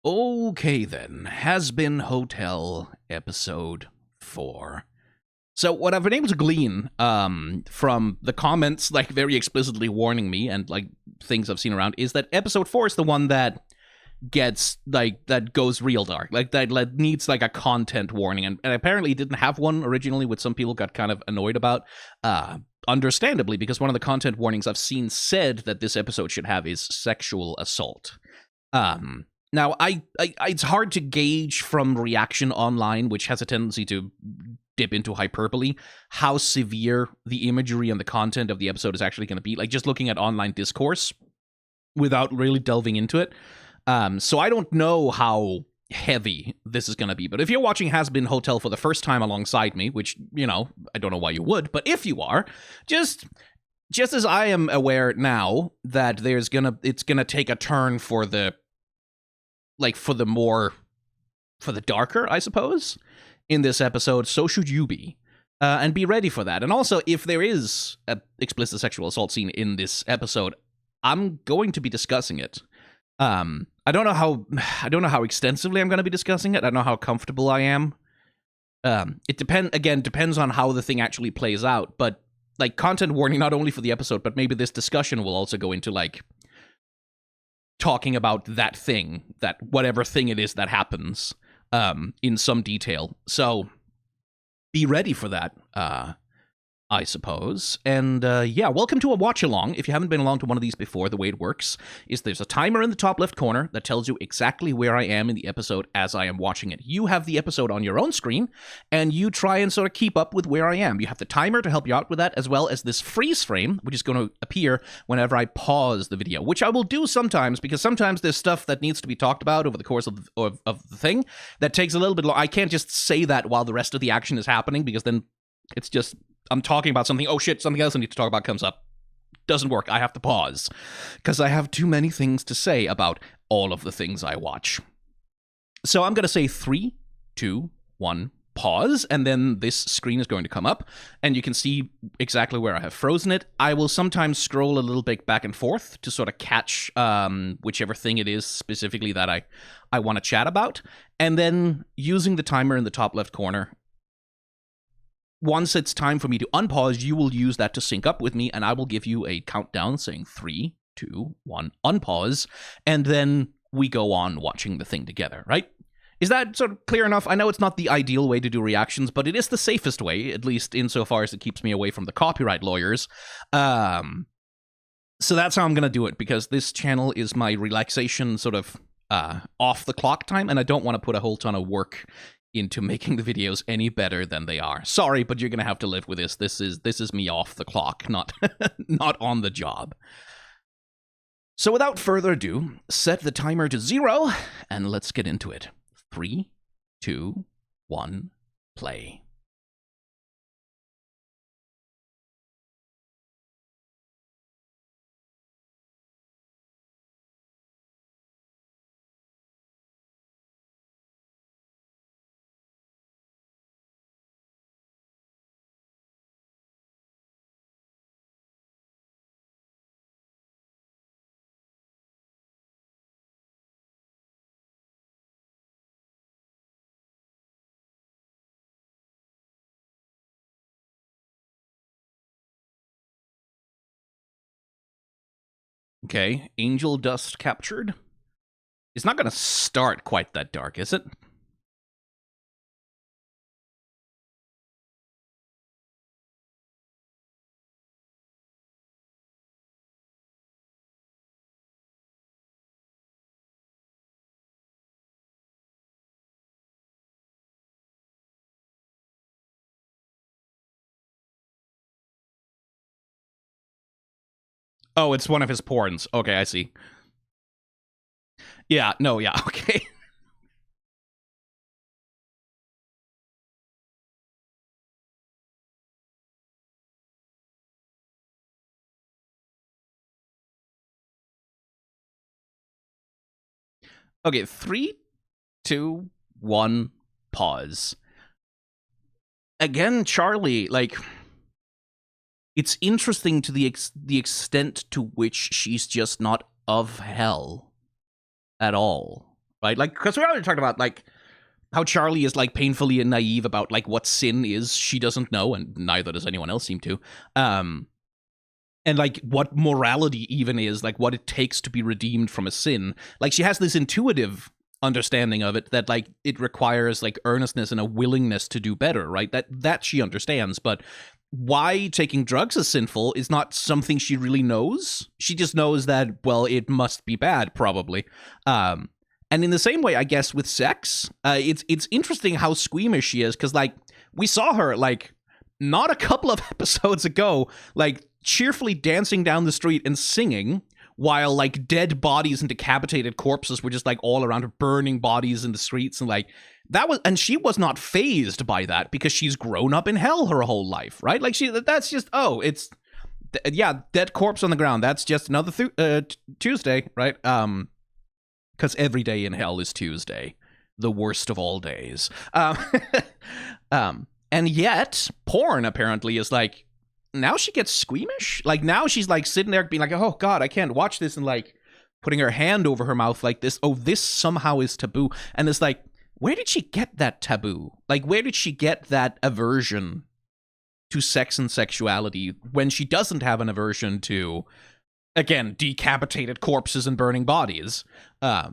Okay then, Has-Been Hotel episode 4. So what I've been able to glean from the comments, like very explicitly warning me and like things I've seen around, is that episode 4 is the one that gets like that goes real dark, like that needs like a content warning, and apparently didn't have one originally, which some people got kind of annoyed about. Understandably, because one of the content warnings I've seen said that this episode should have is sexual assault. Now, I it's hard to gauge from reaction online, which has a tendency to dip into hyperbole, how severe the imagery and the content of the episode is actually going to be. Like, just looking at online discourse without really delving into it. So I don't know how heavy this is going to be. But if you're watching Has-Been Hotel for the first time alongside me, which, you know, I don't know why you would, but if you are, just as I am aware now that it's gonna take a turn for the darker, I suppose, in this episode, so should you be. And be ready for that. And also, if there is an explicit sexual assault scene in this episode, I'm going to be discussing it. I don't know how extensively I'm going to be discussing it. I don't know how comfortable I am. It depends on how the thing actually plays out. But like, content warning not only for the episode, but maybe this discussion will also go into like talking about that whatever thing it is that happens, in some detail. So be ready for that, I suppose. And yeah, welcome to a watch-along. If you haven't been along to one of these before, the way it works is there's a timer in the top left corner that tells you exactly where I am in the episode as I am watching it. You have the episode on your own screen, and you try and sort of keep up with where I am. You have the timer to help you out with that, as well as this freeze frame, which is going to appear whenever I pause the video, which I will do sometimes, because sometimes there's stuff that needs to be talked about over the course of the thing that takes a little bit long. I can't just say that while the rest of the action is happening, because then it's just, I'm talking about something, oh shit, something else I need to talk about comes up. Doesn't work. I have to pause, because I have too many things to say about all of the things I watch. So I'm going to say 3, 2, 1, pause, and then this screen is going to come up, and you can see exactly where I have frozen it. I will sometimes scroll a little bit back and forth to sort of catch whichever thing it is specifically that I want to chat about, and then using the timer in the top left corner, once it's time for me to unpause, you will use that to sync up with me, and I will give you a countdown saying 3, 2, 1, unpause, and then we go on watching the thing together, right? Is that sort of clear enough? I know it's not the ideal way to do reactions, but it is the safest way, at least insofar as it keeps me away from the copyright lawyers. So that's how I'm going to do it, because this channel is my relaxation sort of off the clock time, and I don't want to put a whole ton of work into making the videos any better than they are. Sorry, but you're gonna have to live with this. This is me off the clock, not not on the job. So without further ado, set the timer to 0, and let's get into it. 3, 2, 1, play. Okay, angel dust captured. It's not going to start quite that dark, is it? Oh, it's one of his porns. Okay, I see. Yeah, no, yeah, okay. Okay, 3, 2, 1, pause. Again, Charlie, like, it's interesting to the extent to which she's just not of hell at all. right? Like, because we already talked about, like, how Charlie is, like, painfully naive about, like, what sin is. She doesn't know, and neither does anyone else seem to. And, like, what morality even is, like, what it takes to be redeemed from a sin. Like, she has this intuitive understanding of it that, like, it requires, like, earnestness and a willingness to do better, right? That she understands, but why taking drugs is sinful is not something she really knows. She just knows that, well, it must be bad, probably. And in the same way, I guess, with sex, it's interesting how squeamish she is, because, like, we saw her, like, not a couple of episodes ago, like, cheerfully dancing down the street and singing, while, like, dead bodies and decapitated corpses were just, like, all around her, burning bodies in the streets, and, like, and she was not fazed by that, because she's grown up in hell her whole life, right? Like, that's just, dead corpse on the ground, that's just another Tuesday, right? Because every day in hell is Tuesday, the worst of all days. And yet, porn apparently is, like, now she gets squeamish. Like, now she's, like, sitting there being like, oh God, I can't watch this, and, like, putting her hand over her mouth like this. Oh, this somehow is taboo. And it's like, where did she get that taboo? Like, where did she get that aversion to sex and sexuality when she doesn't have an aversion to, again, decapitated corpses and burning bodies? I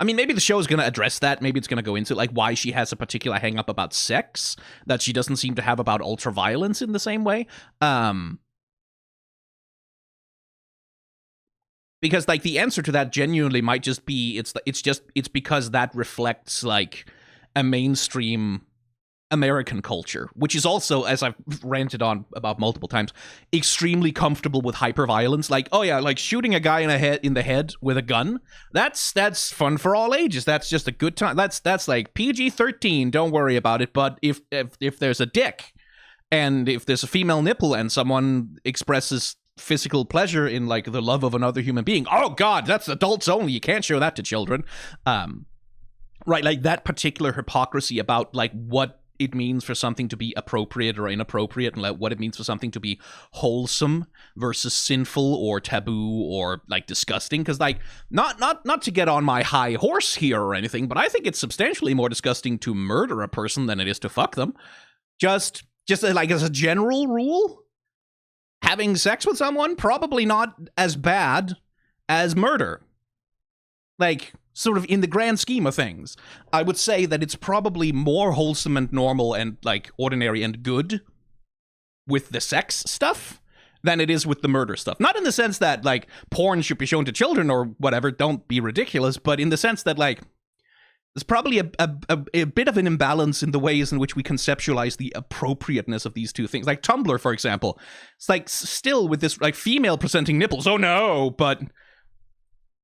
mean, maybe the show is going to address that. Maybe it's going to go into, like, why she has a particular hang-up about sex that she doesn't seem to have about ultraviolence in the same way. Because, like, the answer to that genuinely might just be it's because that reflects, like, a mainstream American culture, which is also, as I've ranted on about multiple times, extremely comfortable with hyperviolence. Like, oh yeah, like shooting a guy in the head with a gun, that's fun for all ages. That's just a good time. That's like PG-13. Don't worry about it. But if there's a dick, and if there's a female nipple, and someone expresses physical pleasure in, like, the love of another human being, oh God, that's adults only. You can't show that to children. Right, like that particular hypocrisy about, like, what it means for something to be appropriate or inappropriate, and, like, what it means for something to be wholesome versus sinful or taboo or, like, disgusting. Because, like, not to get on my high horse here or anything, but I think it's substantially more disgusting to murder a person than it is to fuck them. Just like, as a general rule, having sex with someone, probably not as bad as murder. Like, sort of in the grand scheme of things, I would say that it's probably more wholesome and normal and, like, ordinary and good with the sex stuff than it is with the murder stuff. Not in the sense that, like, porn should be shown to children or whatever, don't be ridiculous, but in the sense that, like, there's probably a bit of an imbalance in the ways in which we conceptualize the appropriateness of these two things. Like Tumblr, for example, it's, like, still with this, like, female presenting nipples, oh no, but,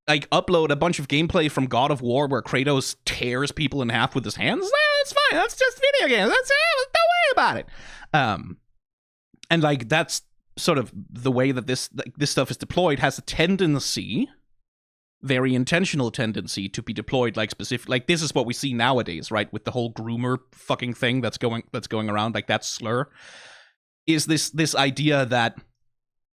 like, upload a bunch of gameplay from God of War where Kratos tears people in half with his hands. It's fine. That's just video games. Don't worry about it. And, like, that's sort of the way that this stuff is deployed, has a tendency, very intentional tendency, to be deployed, like, specific. Like, this is what we see nowadays, right? With the whole groomer fucking thing that's going around, like, that slur, is this idea that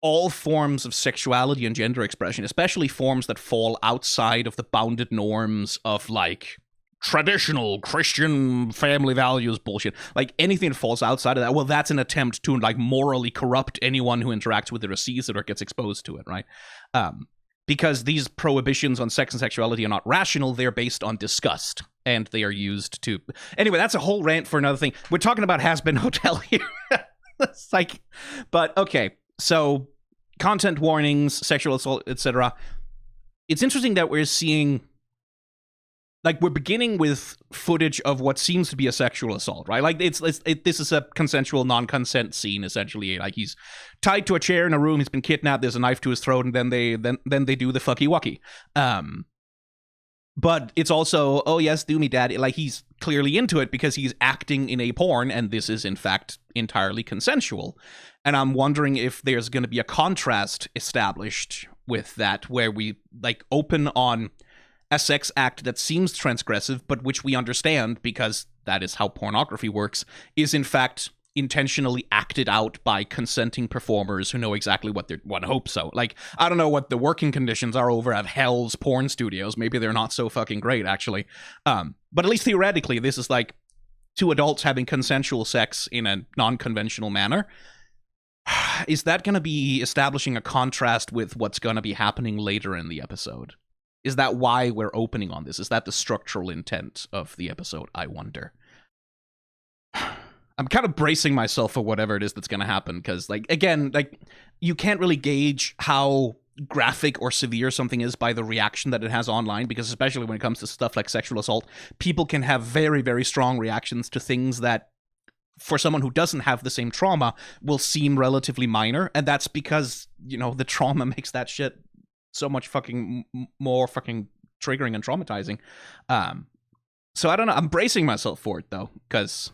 all forms of sexuality and gender expression, especially forms that fall outside of the bounded norms of, like, traditional Christian family values bullshit, like, anything that falls outside of that, well, that's an attempt to, like, morally corrupt anyone who interacts with it or sees it or gets exposed to it, right? Because these prohibitions on sex and sexuality are not rational, they're based on disgust, and they are used to... Anyway, that's a whole rant for another thing. We're talking about Has Been Hotel here. It's like... But, okay. So, content warnings, sexual assault, etc. It's interesting that we're seeing, like, we're beginning with footage of what seems to be a sexual assault, right? Like, this is a consensual non-consent scene, essentially. Like, he's tied to a chair in a room, he's been kidnapped, there's a knife to his throat, and then they do the fucky-wucky. But it's also, oh yes, do me, daddy. Like, he's clearly into it because he's acting in a porn, and this is, in fact, entirely consensual. And I'm wondering if there's going to be a contrast established with that, where we, like, open on a sex act that seems transgressive, but which we understand, because that is how pornography works, is in fact intentionally acted out by consenting performers who know exactly what they're. One hopes so. Like, I don't know what the working conditions are over at Hell's porn studios. Maybe they're not so fucking great, actually. But at least theoretically, this is like two adults having consensual sex in a non-conventional manner. Is that going to be establishing a contrast with what's going to be happening later in the episode? Is that why we're opening on this? Is that the structural intent of the episode? I wonder. I'm kind of bracing myself for whatever it is that's going to happen, because, like, again, like, you can't really gauge how graphic or severe something is by the reaction that it has online, because especially when it comes to stuff like sexual assault, people can have very, very strong reactions to things that, for someone who doesn't have the same trauma, will seem relatively minor, and that's because, you know, the trauma makes that shit so much fucking more fucking triggering and traumatizing. So I don't know, I'm bracing myself for it, though, because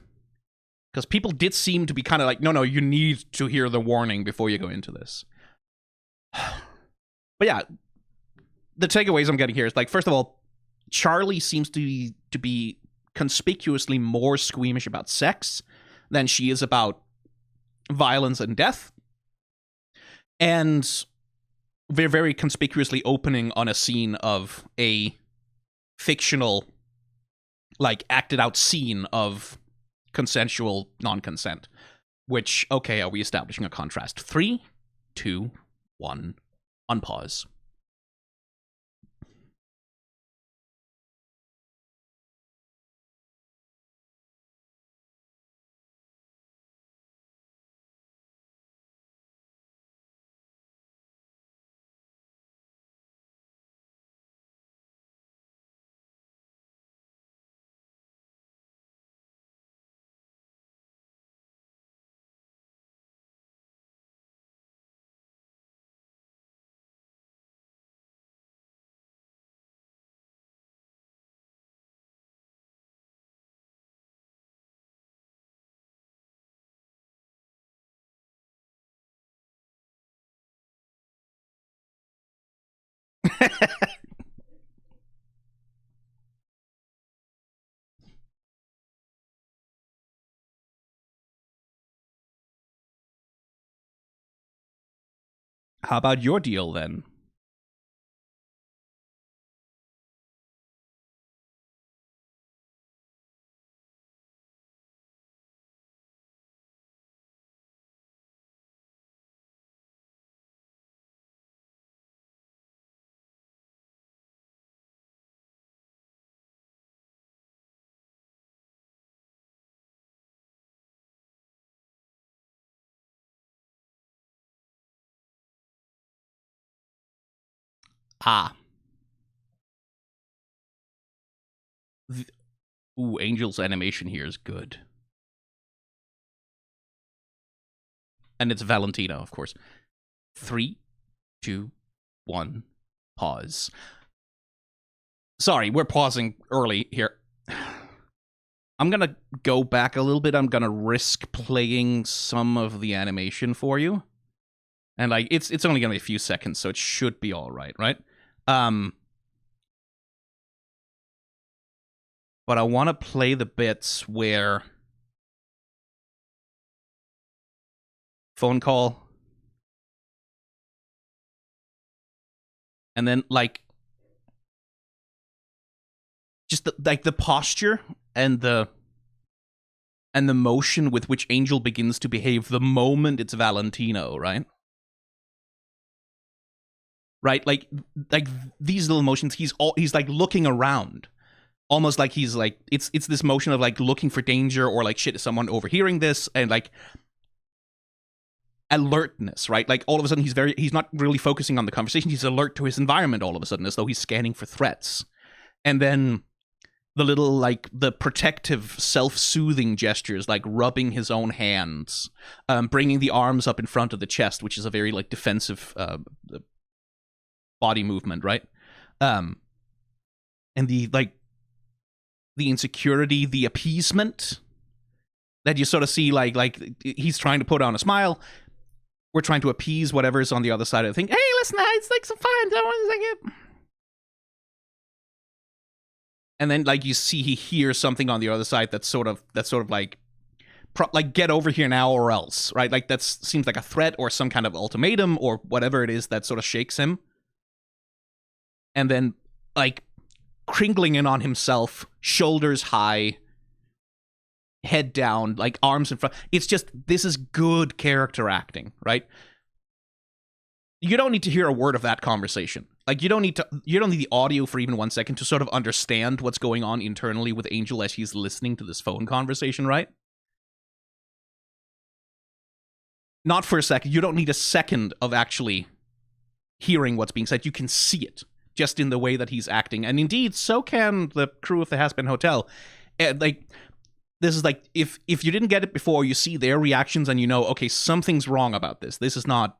people did seem to be kind of like, no, you need to hear the warning before you go into this. But yeah, the takeaways I'm getting here is, like, first of all, Charlie seems to be conspicuously more squeamish about sex than she is about violence and death. And they're very conspicuously opening on a scene of a fictional, like, acted out scene of consensual non-consent, which, okay, are we establishing a contrast? 3, 2, 1, unpause. How about your deal, then? Ooh, Angel's animation here is good. And it's Valentina, of course. 3, 2, 1, pause. Sorry, we're pausing early here. I'm gonna go back a little bit. I'm gonna risk playing some of the animation for you. And, like, it's only gonna be a few seconds, so it should be alright, right? But I want to play the bits where phone call, and then, like, just the posture and the motion with which Angel begins to behave the moment it's Valentino, right? Right, like these little motions. He's like looking around, almost like he's like it's this motion of, like, looking for danger, or like, shit, is someone overhearing this, and, like, alertness, right? Like, all of a sudden he's not really focusing on the conversation. He's alert to his environment all of a sudden, as though he's scanning for threats. And then the little, like, the protective, self-soothing gestures, like rubbing his own hands, bringing the arms up in front of the chest, which is a very, like, defensive body movement, right? And the, like, the insecurity, the appeasement that you sort of see, like he's trying to put on a smile. We're trying to appease whatever's on the other side of the thing. Hey, listen, it's like some fun. And then, like, you see he hears something on the other side that's sort of like like get over here now or else, right? Like that seems like a threat or some kind of ultimatum or whatever it is that sort of shakes him. And then like cringling in on himself, shoulders high, head down, like arms in front. It's just, this is good character acting, right? You don't need to hear a word of that conversation. Like you don't need the audio for even 1 second to sort of understand what's going on internally with Angel as he's listening to this phone conversation, right? Not for a second. You don't need a second of actually hearing what's being said. You can see it just in the way that he's acting. And indeed, so can the crew of the Hazbin Hotel. Like, this is like, if you didn't get it before, you see their reactions and you know, okay, something's wrong about this. This is not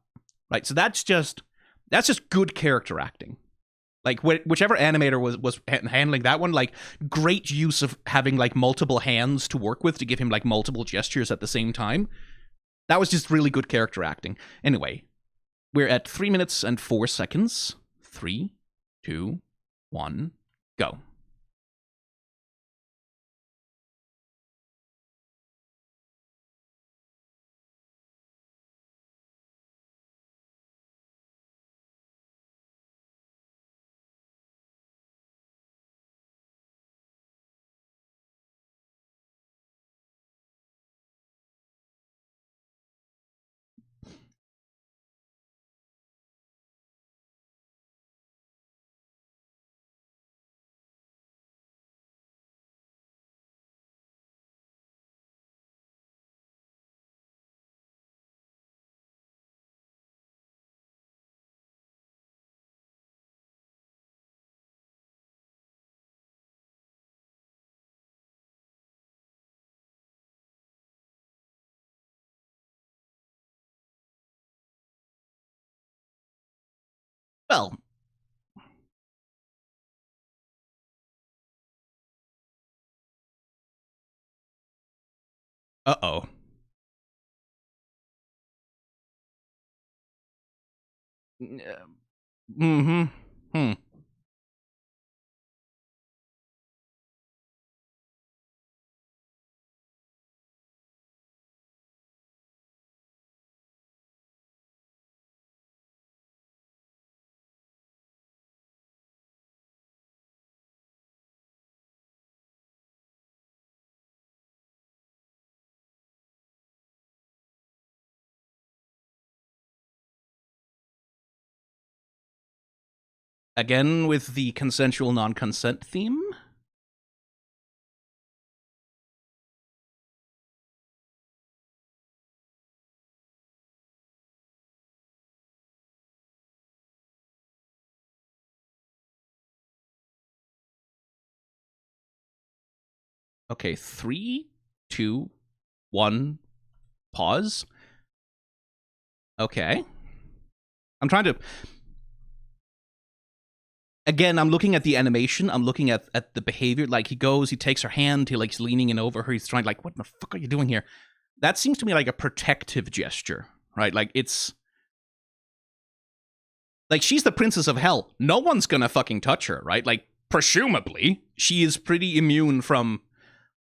right. So that's just good character acting. Like whichever animator was handling that one, like great use of having like multiple hands to work with to give him like multiple gestures at the same time. That was just really good character acting. Anyway, we're at 3 minutes and 4 seconds. 3, 2, 1, go. Well, uh-oh. Mm-hmm. Hmm. Again with the consensual non-consent theme. Okay, 3, 2, 1, pause. Okay. I'm trying to... Again, I'm looking at the animation. I'm looking at the behavior. Like, he goes, he takes her hand, he's leaning in over her. He's trying, like, what the fuck are you doing here? That seems to me like a protective gesture, right? Like, it's... Like, she's the princess of hell. No one's gonna fucking touch her, right? Like, presumably, she is pretty immune from,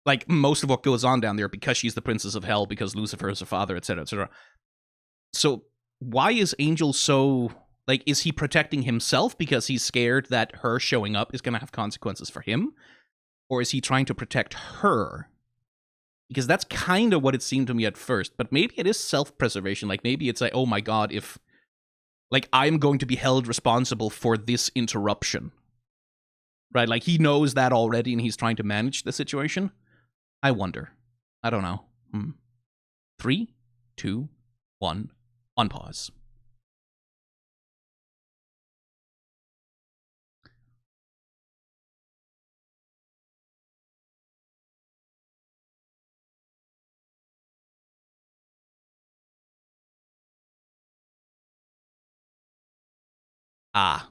like, most of what goes on down there because she's the princess of hell, because Lucifer is her father, etc., etc. So, why is Angel so... Like, is he protecting himself because he's scared that her showing up is going to have consequences for him? Or is he trying to protect her? Because that's kind of what it seemed to me at first. But maybe it is self-preservation. Like, maybe it's like, oh my god, if... Like, I'm going to be held responsible for this interruption. Right? Like, he knows that already and he's trying to manage the situation. I wonder. I don't know. 3, 2, 1, on pause. Ah.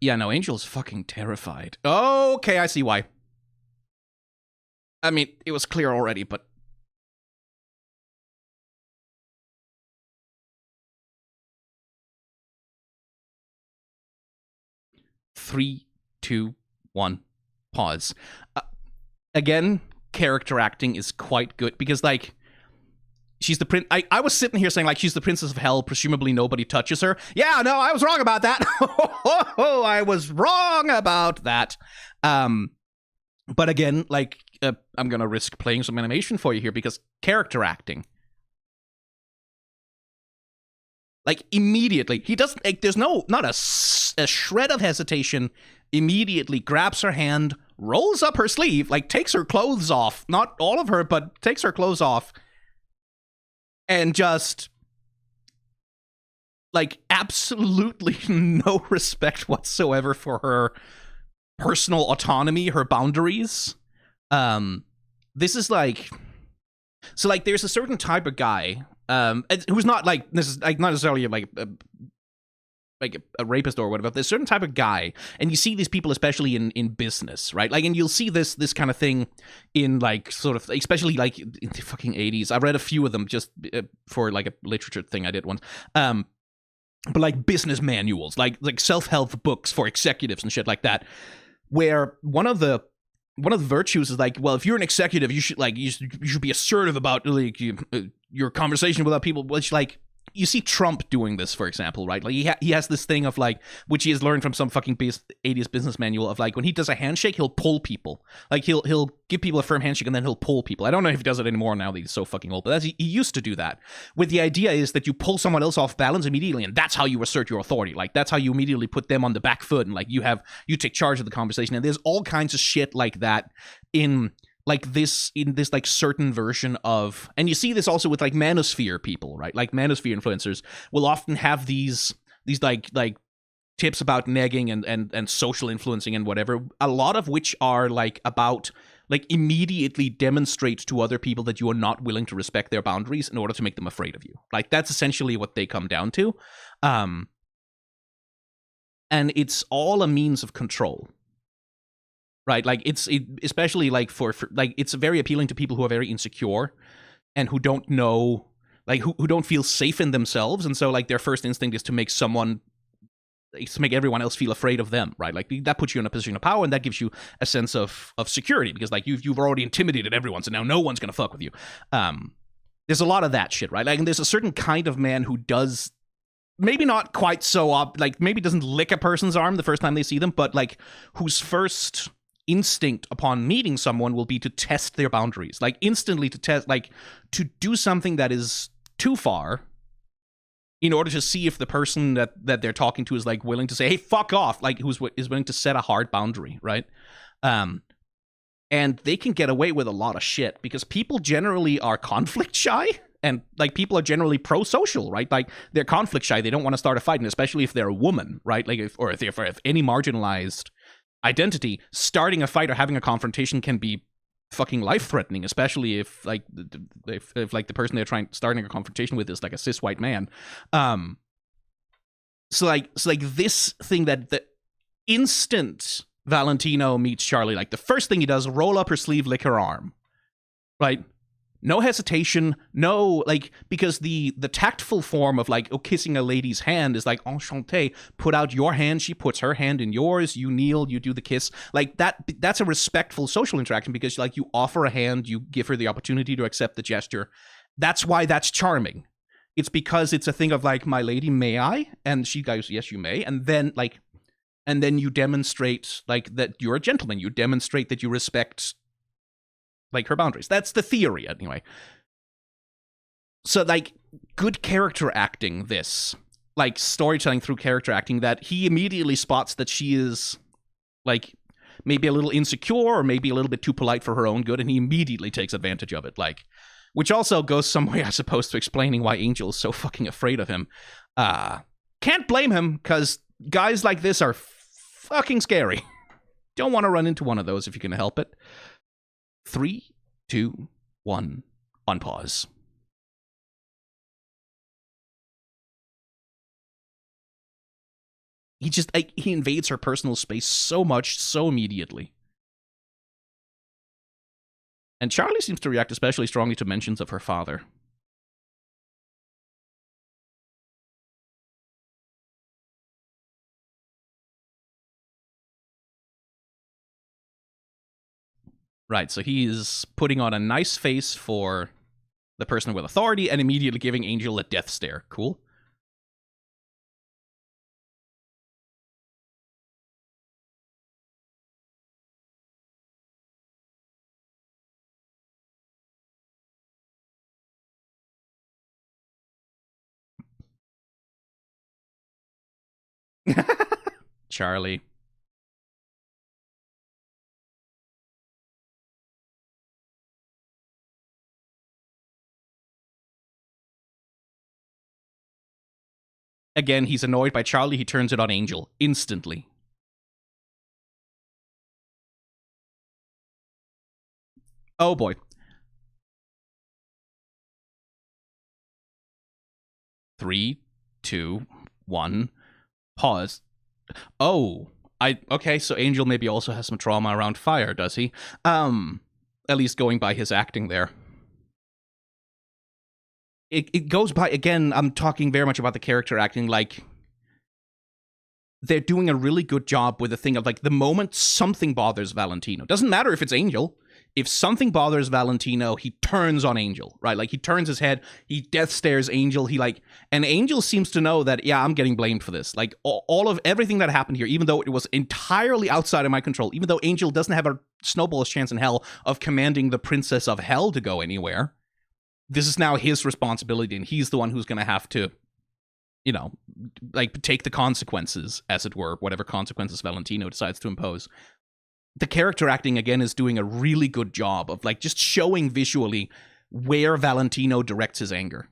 Yeah, no, Angel's fucking terrified. Okay, I see why. I mean, it was clear already, but... Three, two, one, Pause. Uh, Again, character acting is quite good because, like, she's the prince. I was sitting here saying, like, she's the princess of hell. Presumably nobody touches her. Yeah, no, I was wrong about that. I was wrong about that. But again, like, I'm going to risk playing some animation for you here because character acting. Like, immediately, he doesn't, like, there's not a shred of hesitation, immediately grabs her hand, rolls up her sleeve, like, takes her clothes off, not all of her, but takes her clothes off, and just, like, absolutely no respect whatsoever for her personal autonomy, her boundaries. This is like, so, like, there's a certain type of guy who's not like this is like not necessarily like a rapist or whatever. There's a certain type of guy, and you see these people especially in business, right? Like, and you'll see this kind of thing in, like, sort of, especially like in the fucking 80s. I read a few of them just for like a literature thing I did once. But like business manuals, like self-help books for executives and shit like that, where one of the virtues is like, well, if you're an executive, you should like you should be assertive about like your conversation with other people. Which, like, you see Trump doing this, for example, right? Like, he has this thing of, like, which he has learned from some fucking 80s business manual of, like, when he does a handshake, he'll pull people. Like, he'll give people a firm handshake and then he'll pull people. I don't know if he does it anymore now that he's so fucking old, but he used to do that. With the idea is that you pull someone else off balance immediately, and that's how you assert your authority. Like, that's how you immediately put them on the back foot, and, like, you take charge of the conversation. And there's all kinds of shit like that in this like certain version of, and you see this also with like manosphere people, right? Like manosphere influencers will often have these like tips about negging and social influencing and whatever, a lot of which are like about like immediately demonstrate to other people that you are not willing to respect their boundaries in order to make them afraid of you. Like, that's essentially what they come down to. And it's all a means of control. Right, like especially like for like, it's very appealing to people who are very insecure and who don't know, like, who don't feel safe in themselves, and so like their first instinct is to make everyone else feel afraid of them, right? Like, that puts you in a position of power, and that gives you a sense of security because, like, you've already intimidated everyone, so now no one's gonna fuck with you. There's a lot of that shit, right? Like, and there's a certain kind of man who does. Maybe not quite so like, maybe doesn't lick a person's arm the first time they see them, but like, whose first instinct upon meeting someone will be to test their boundaries, like instantly to test, like to do something that is too far in order to see if the person that they're talking to is like willing to say, hey, fuck off, like is willing to set a hard boundary, right? And they can get away with a lot of shit because people generally are conflict shy, and like people are generally pro-social, right? Like, they're conflict shy, they don't want to start a fight, and especially if they're a woman, right? Like, if any marginalized identity, starting a fight or having a confrontation can be fucking life-threatening, especially if like if like the person they're starting a confrontation with is like a cis white man. So like this thing that the instant Valentino meets Charlie, like the first thing he does, roll up her sleeve, lick her arm, right? No hesitation, no, like, because the tactful form of like, kissing a lady's hand is like, enchanté, put out your hand, she puts her hand in yours, you kneel, you do the kiss. Like, that's a respectful social interaction because, like, you offer a hand, you give her the opportunity to accept the gesture. That's why that's charming. It's because it's a thing of like, my lady, may I? And she goes, yes, you may. And then you demonstrate like that you're a gentleman. You demonstrate that you respect like her boundaries. That's the theory, anyway. So, like, good character acting, this, like, storytelling through character acting, that he immediately spots that she is, like, maybe a little insecure or maybe a little bit too polite for her own good, and he immediately takes advantage of it, like, which also goes some way, I suppose, to explaining why Angel is so fucking afraid of him. Can't blame him, because guys like this are fucking scary. Don't want to run into one of those if you can help it. 3, 2, 1, on pause. He just, he invades her personal space so much, so immediately. And Charlie seems to react especially strongly to mentions of her father. Right, so he is putting on a nice face for the person with authority and immediately giving Angel a death stare. Cool. Charlie. Again, he's annoyed by Charlie. He turns it on Angel instantly. Oh boy. 3, 2, 1. Pause. Oh. Okay, so Angel maybe also has some trauma around fire, does he? At least going by his acting there. It goes by, again, I'm talking very much about the character acting, like they're doing a really good job with the thing of like the moment something bothers Valentino. Doesn't matter if it's Angel. If something bothers Valentino, he turns on Angel, right? Like he turns his head, he death stares Angel. And Angel seems to know that, yeah, I'm getting blamed for this. Like all of everything that happened here, even though it was entirely outside of my control, even though Angel doesn't have a snowball's chance in hell of commanding the Princess of Hell to go anywhere, this is now his responsibility, and he's the one who's going to have to, you know, like take the consequences, as it were, whatever consequences Valentino decides to impose. The character acting, again, is doing a really good job of like just showing visually where Valentino directs his anger.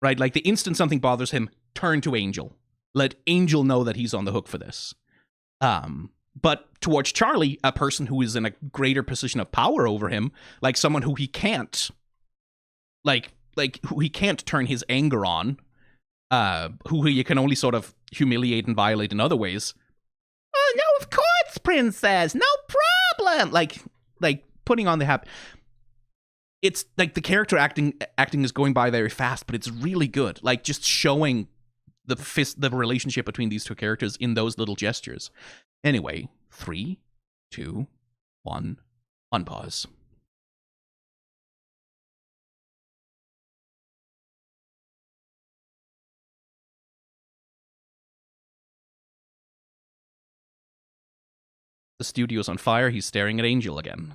Right? Like the instant something bothers him, turn to Angel. Let Angel know that he's on the hook for this. But towards Charlie, a person who is in a greater position of power over him, like someone who he can't, like who he can't turn his anger on, who you can only sort of humiliate and violate in other ways. Oh, no, of course, princess, no problem. Like putting on the happy. It's like the character acting is going by very fast, but it's really good. Like just showing the relationship between these two characters in those little gestures. Anyway, 3, 2, 1, unpause. The studio's on fire. He's staring at Angel again.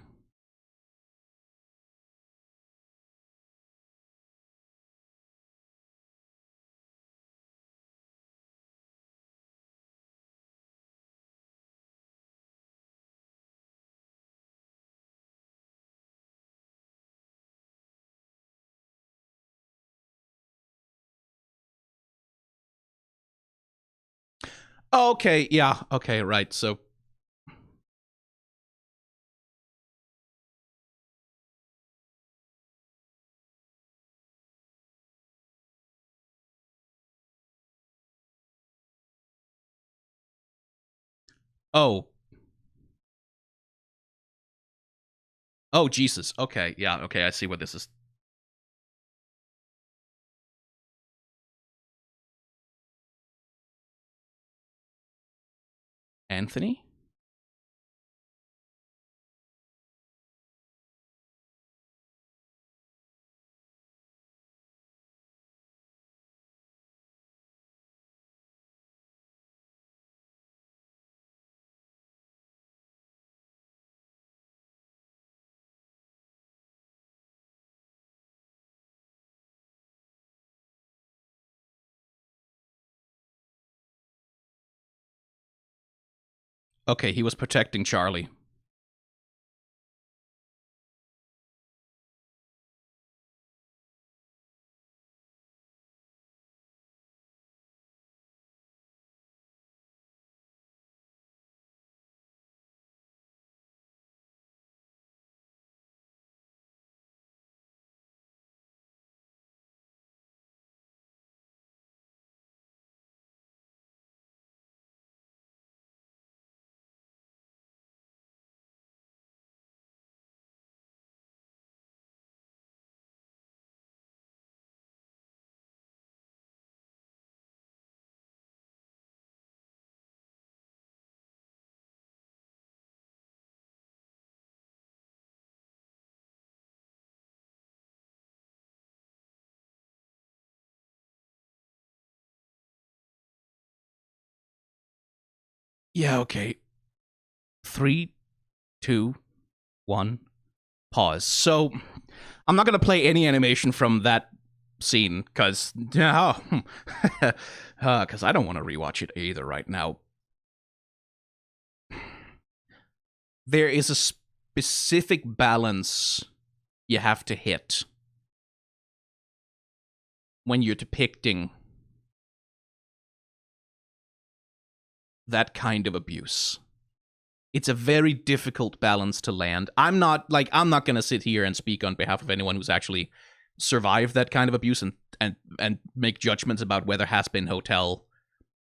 Okay, yeah, okay, right. So oh. Oh, Jesus. Okay, yeah, okay, I see what this is. Anthony? Okay, he was protecting Charlie. Yeah, okay. 3, 2, 1, pause. So, I'm not going to play any animation from that scene, because I don't want to rewatch it either right now. There is a specific balance you have to hit when you're depicting that kind of abuse. It's a very difficult balance to land. I'm not going to sit here and speak on behalf of anyone who's actually survived that kind of abuse and make judgments about whether Hazbin Hotel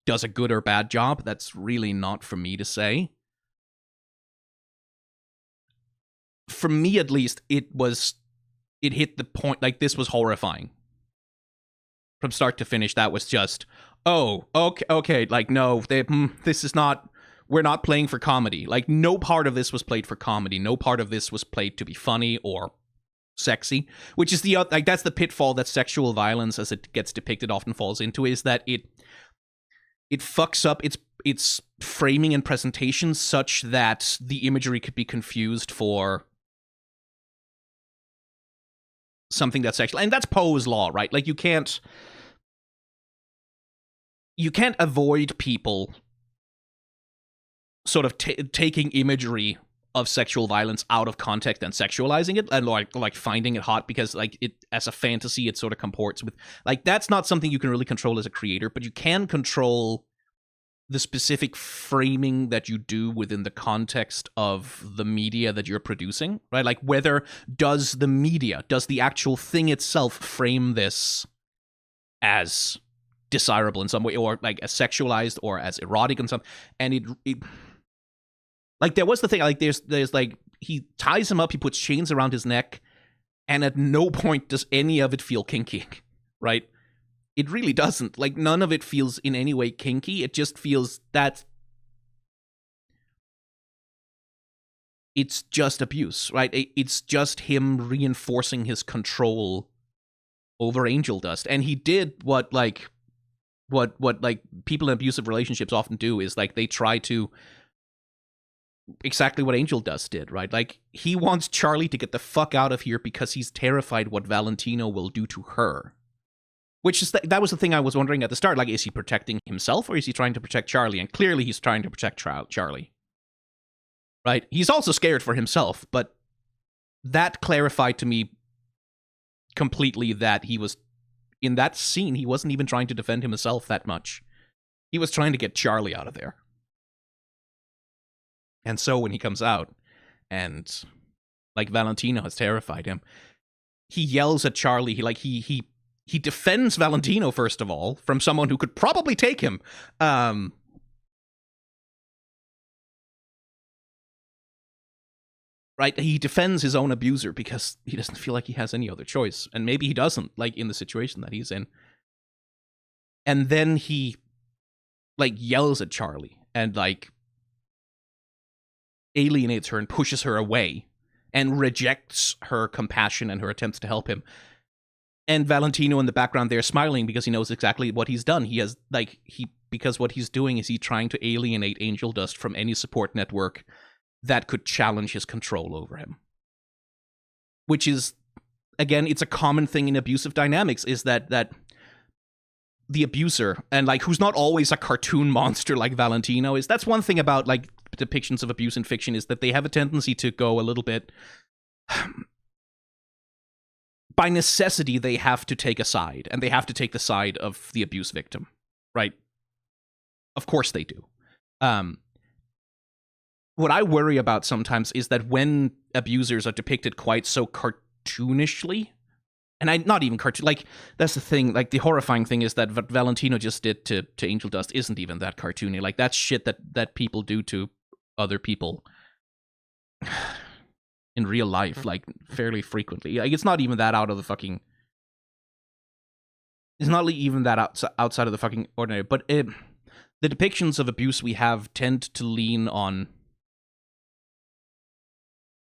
does a good or bad job. That's really not for me to say. For me, at least, it hit the point, like, this was horrifying. From start to finish, that was just, oh, okay, like, no, this is not, we're not playing for comedy. Like, no part of this was played for comedy. No part of this was played to be funny or sexy, which is that's the pitfall that sexual violence, as it gets depicted, often falls into, is that it fucks up its framing and presentation such that the imagery could be confused for something that's sexual. And that's Poe's law, right? Like, you can't avoid people sort of taking imagery of sexual violence out of context and sexualizing it, and like finding it hot because, like, it as a fantasy, it sort of comports with, like, that's not something you can really control as a creator, but you can control the specific framing that you do within the context of the media that you're producing, right? Like, whether does the actual thing itself frame this as desirable in some way, or like as sexualized or as erotic in some, and it like, there was the thing, like, there's like, he ties him up, he puts chains around his neck, and at no point does any of it feel kinky, right? It really doesn't. Like, none of it feels in any way kinky. It just feels that it's just abuse, right? It's just him reinforcing his control over Angel Dust. And he did what people in abusive relationships often do, is like, they try to exactly what Angel Dust did, right? Like, he wants Charlie to get the fuck out of here because he's terrified what Valentino will do to her. Which is that was the thing I was wondering at the start. Like, is he protecting himself or is he trying to protect Charlie? And clearly he's trying to protect Charlie. Right? He's also scared for himself, but that clarified to me completely that he was, in that scene, he wasn't even trying to defend himself that much. He was trying to get Charlie out of there. And so when he comes out and, like, Valentino has terrified him, he yells at Charlie. He defends Valentino, first of all, from someone who could probably take him. Right? He defends his own abuser because he doesn't feel like he has any other choice. And maybe he doesn't, like, in the situation that he's in. And then he, like, yells at Charlie and, like, alienates her and pushes her away and rejects her compassion and her attempts to help him. And Valentino in the background there smiling because he knows exactly what he's done. He has, like, because what he's doing is he's trying to alienate Angel Dust from any support network that could challenge his control over him. Which is, again, it's a common thing in abusive dynamics, is that the abuser, and, like, who's not always a cartoon monster like Valentino is, that's one thing about, like, depictions of abuse in fiction, is that they have a tendency to go a little bit, by necessity, they have to take a side, and they have to take the side of the abuse victim, right? Of course they do. What I worry about sometimes is that when abusers are depicted quite so cartoonishly, and not even cartoon, like, that's the thing, like, the horrifying thing is that what Valentino just did to Angel Dust isn't even that cartoony. Like, that's shit that people do to other people in real life, like, fairly frequently. Like, it's not even that out of the fucking... It's not even that outside of the fucking ordinary, but the depictions of abuse we have tend to lean on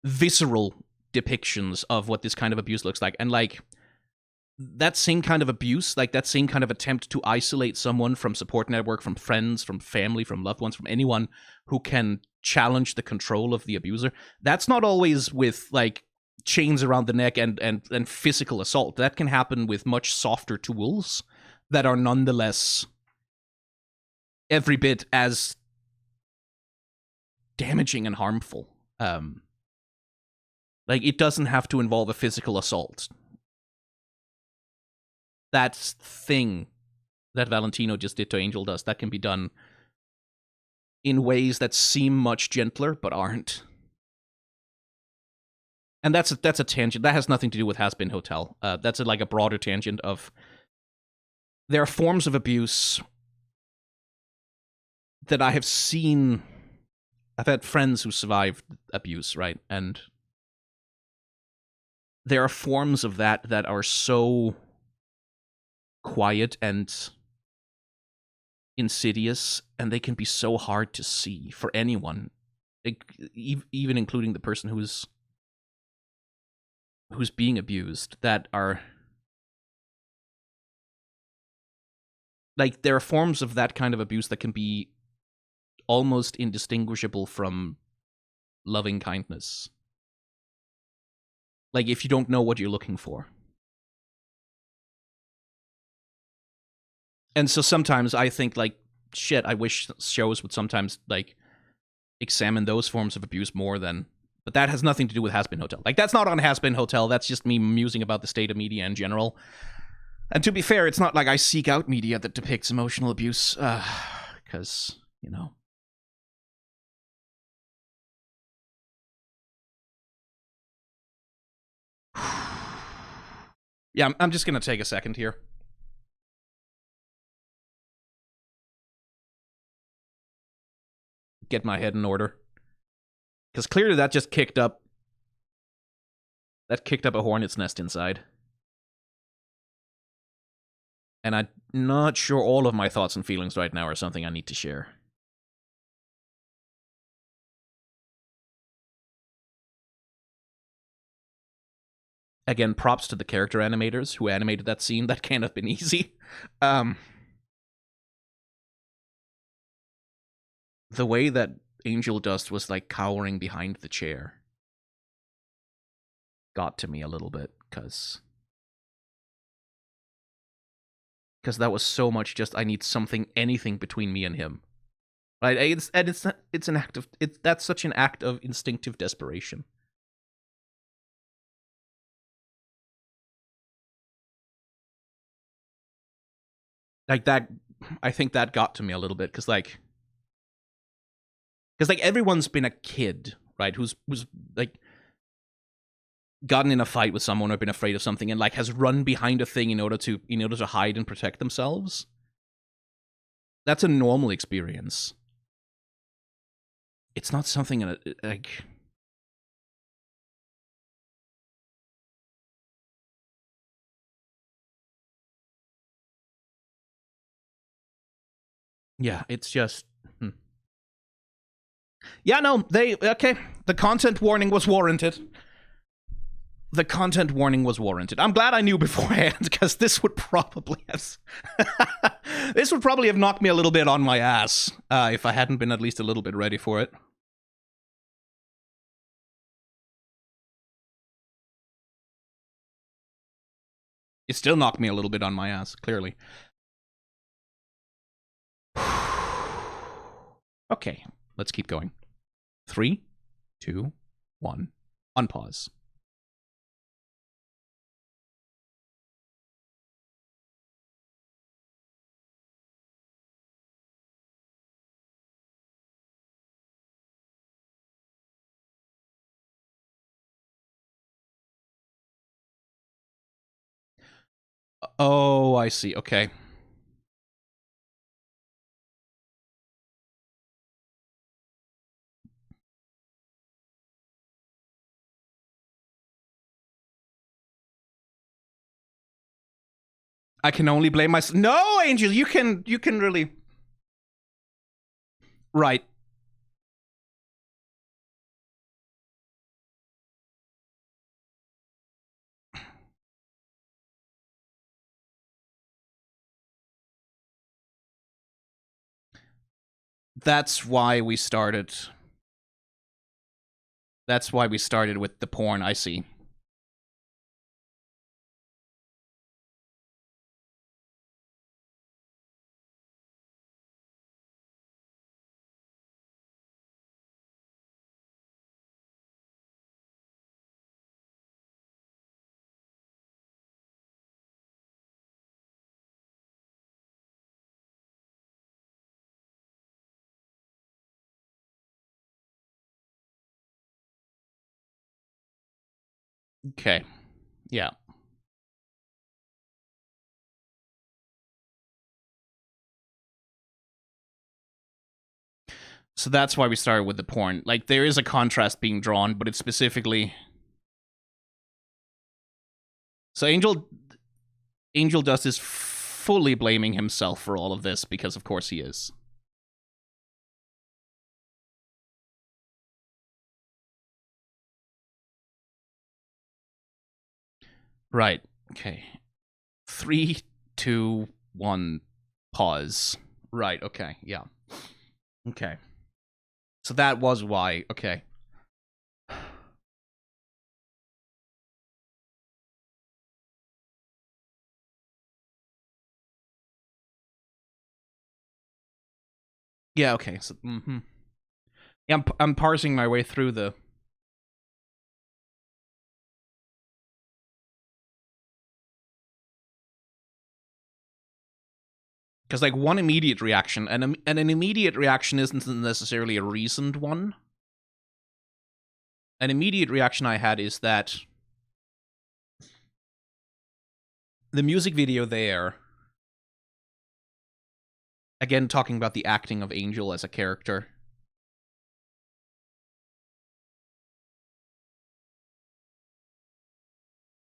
visceral depictions of what this kind of abuse looks like. And, like, that same kind of abuse, like that same kind of attempt to isolate someone from support network, from friends, from family, from loved ones, from anyone who can challenge the control of the abuser, that's not always with like chains around the neck and physical assault. That can happen with much softer tools that are nonetheless every bit as damaging and harmful. Like, it doesn't have to involve a physical assault. That thing that Valentino just did to Angel Dust, that can be done in ways that seem much gentler but aren't. And that's a tangent. That has nothing to do with Has-Been Hotel. That's like a broader tangent of there are forms of abuse that I have seen. I've had friends who survived abuse, right? And there are forms of that that are so quiet and insidious, and they can be so hard to see for anyone, even including the person who's being abused, that are like, there are forms of that kind of abuse that can be almost indistinguishable from loving kindness. Like, if you don't know what you're looking for. And so sometimes I think, like, shit, I wish shows would sometimes, like, examine those forms of abuse more than... But that has nothing to do with Has-Been Hotel. Like, that's not on Has-Been Hotel. That's just me musing about the state of media in general. And to be fair, it's not like I seek out media that depicts emotional abuse. Because, you know... Yeah, I'm just going to take a second here. Get my head in order. Because clearly that just kicked up... That kicked up a hornet's nest inside. And I'm not sure all of my thoughts and feelings right now are something I need to share. Again, props to the character animators who animated that scene. That can't have been easy. The way that Angel Dust was, like, cowering behind the chair got to me a little bit, because that was so much just, I need something, anything between me and him. Right? It's an act of... That's such an act of instinctive desperation. Like, that... I think that got to me a little bit, because, like, everyone's been a kid, right? Who's like, gotten in a fight with someone or been afraid of something and, like, has run behind a thing in order to hide and protect themselves. That's a normal experience. It's not something like... Yeah, it's just... Yeah, no, okay. The content warning was warranted. The content warning was warranted. I'm glad I knew beforehand, because this would probably have... this would probably have knocked me a little bit on my ass if I hadn't been at least a little bit ready for it. It still knocked me a little bit on my ass, clearly. Okay, let's keep going. 3, 2, 1. Unpause. Oh, I see. Okay. I can only blame myself. No, Angel, you can really... Right. That's why we started. That's why we started with the porn, I see. Okay. Yeah. So that's why we started with the porn. Like, there is a contrast being drawn, but it's specifically... So Angel Dust is fully blaming himself for all of this, because of course he is. Right. Okay. 3, 2, 1, pause. Right, okay, yeah. Okay. So that was why, okay. Yeah, okay, so, Yeah, I'm parsing my way through the... Because, like, one immediate reaction, and an immediate reaction isn't necessarily a reasoned one. An immediate reaction I had is that the music video there, again, talking about the acting of Angel as a character,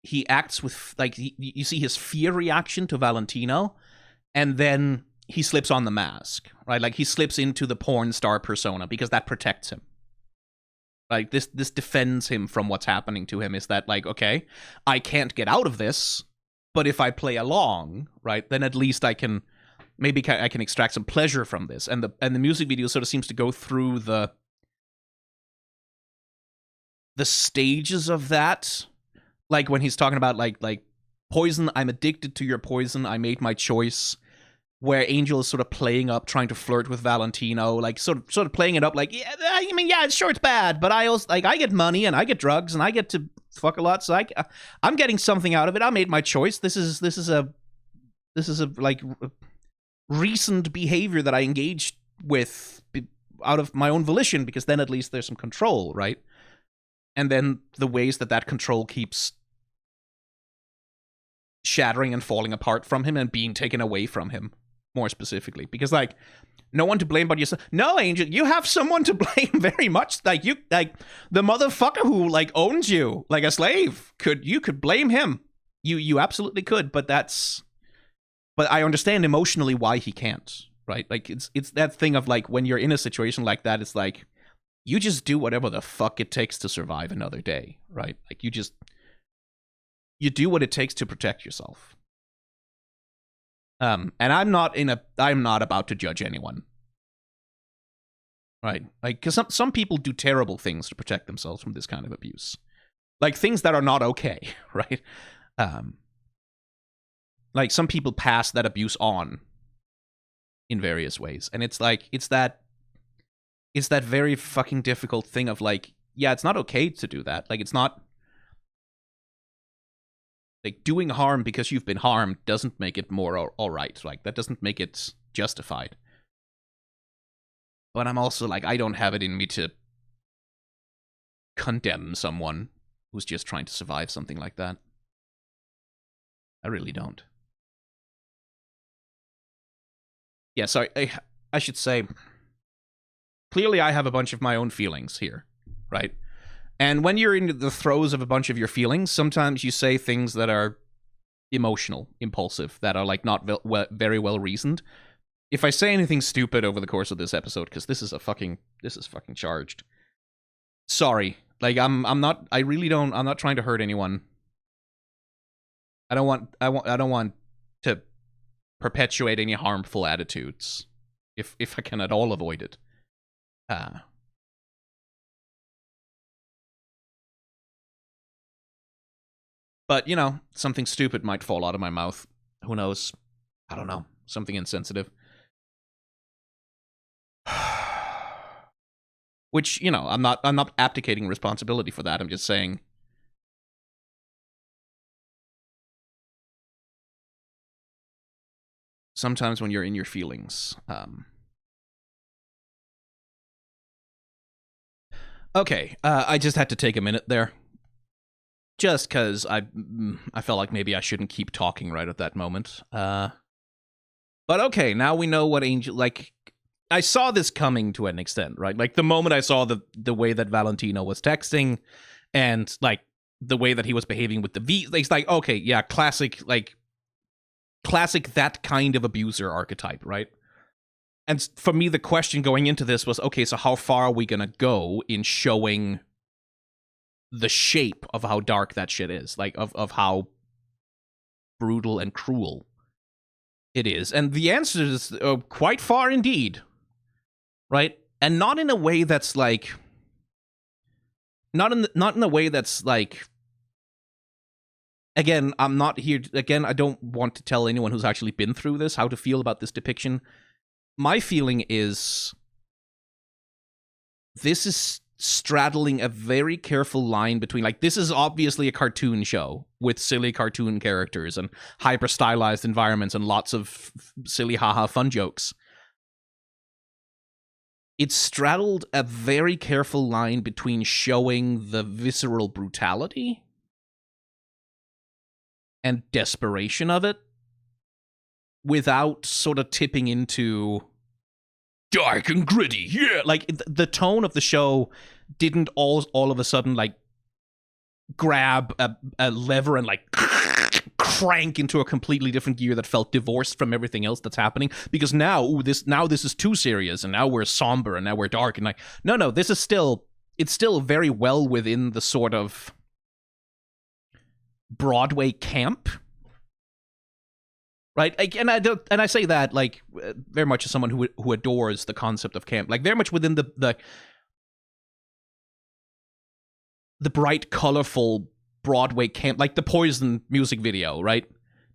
he acts with, like, you see his fear reaction to Valentino, and then he slips on the mask, right? Like, he slips into the porn star persona because that protects him. Like, this defends him from what's happening to him, is that, like, okay, I can't get out of this, but if I play along, right, then at least I can, maybe I can extract some pleasure from this. And the music video sort of seems to go through the stages of that. Like, when he's talking about, like poison, I'm addicted to your poison, I made my choice, where Angel is sort of playing up, trying to flirt with Valentino, like sort of playing it up, like, yeah, I mean, yeah, sure, it's bad, but I also, like, I get money and I get drugs and I get to fuck a lot, so I'm getting something out of it. I made my choice. This is a like recent behavior that I engaged with out of my own volition, because then at least there's some control, right? And then the ways that control keeps shattering and falling apart from him and being taken away from him, more specifically, because, like, no one to blame but yourself. No, Angel, you have someone to blame very much. Like, you, like, the motherfucker who, like, owns you like a slave, you could blame him. You absolutely could, but I understand emotionally why he can't, right? Like, it's that thing of, like, when you're in a situation like that, it's like, you just do whatever the fuck it takes to survive another day, right? Like, you do what it takes to protect yourself. And I'm not about to judge anyone, right? Like, because some people do terrible things to protect themselves from this kind of abuse, like things that are not okay, right? Like, some people pass that abuse on in various ways, and it's like, it's that very fucking difficult thing of, like, yeah, it's not okay to do that. Like, it's not, like, doing harm because you've been harmed doesn't make it more all right. Like, that doesn't make it justified. But I'm also, like, I don't have it in me to condemn someone who's just trying to survive something like that. I really don't. Yeah, so I should say, clearly I have a bunch of my own feelings here, right? And when you're in the throes of a bunch of your feelings, sometimes you say things that are emotional, impulsive, that are, like, not very well reasoned. If I say anything stupid over the course of this episode, because this is fucking charged, sorry. Like, I'm not trying to hurt anyone. I don't want to perpetuate any harmful attitudes if I can at all avoid it. But, you know, something stupid might fall out of my mouth. Who knows? I don't know. Something insensitive. Which, you know, I'm not abdicating responsibility for that. I'm just saying sometimes when you're in your feelings. Okay, I just had to take a minute there. Just because I felt like maybe I shouldn't keep talking right at that moment. But okay, now we know what Angel... Like, I saw this coming to an extent, right? Like, the moment I saw the way that Valentino was texting and, like, the way that he was behaving with the V... It's like, okay, yeah, classic that kind of abuser archetype, right? And for me, the question going into this was, okay, so how far are we going to go in showing the shape of how dark that shit is? Like, of how brutal and cruel it is. And the answer is quite far indeed, right? And not in a way that's like... Not in a way that's like... Again, I'm not here... Again, I don't want to tell anyone who's actually been through this how to feel about this depiction. My feeling is this is straddling a very careful line between, like, this is obviously a cartoon show with silly cartoon characters and hyper stylized environments and lots of silly haha fun jokes. It's straddled a very careful line between showing the visceral brutality and desperation of it without sort of tipping into dark and gritty. Yeah, like the tone of the show didn't all of a sudden like grab a lever and like crank into a completely different gear that felt divorced from everything else that's happening, because now this is too serious and now we're somber and now we're dark and like no, this is still... It's still very well within the sort of Broadway camp, right? And I say that like very much as someone who adores the concept of camp, like very much within the bright, colorful Broadway camp, like the Poison music video, right?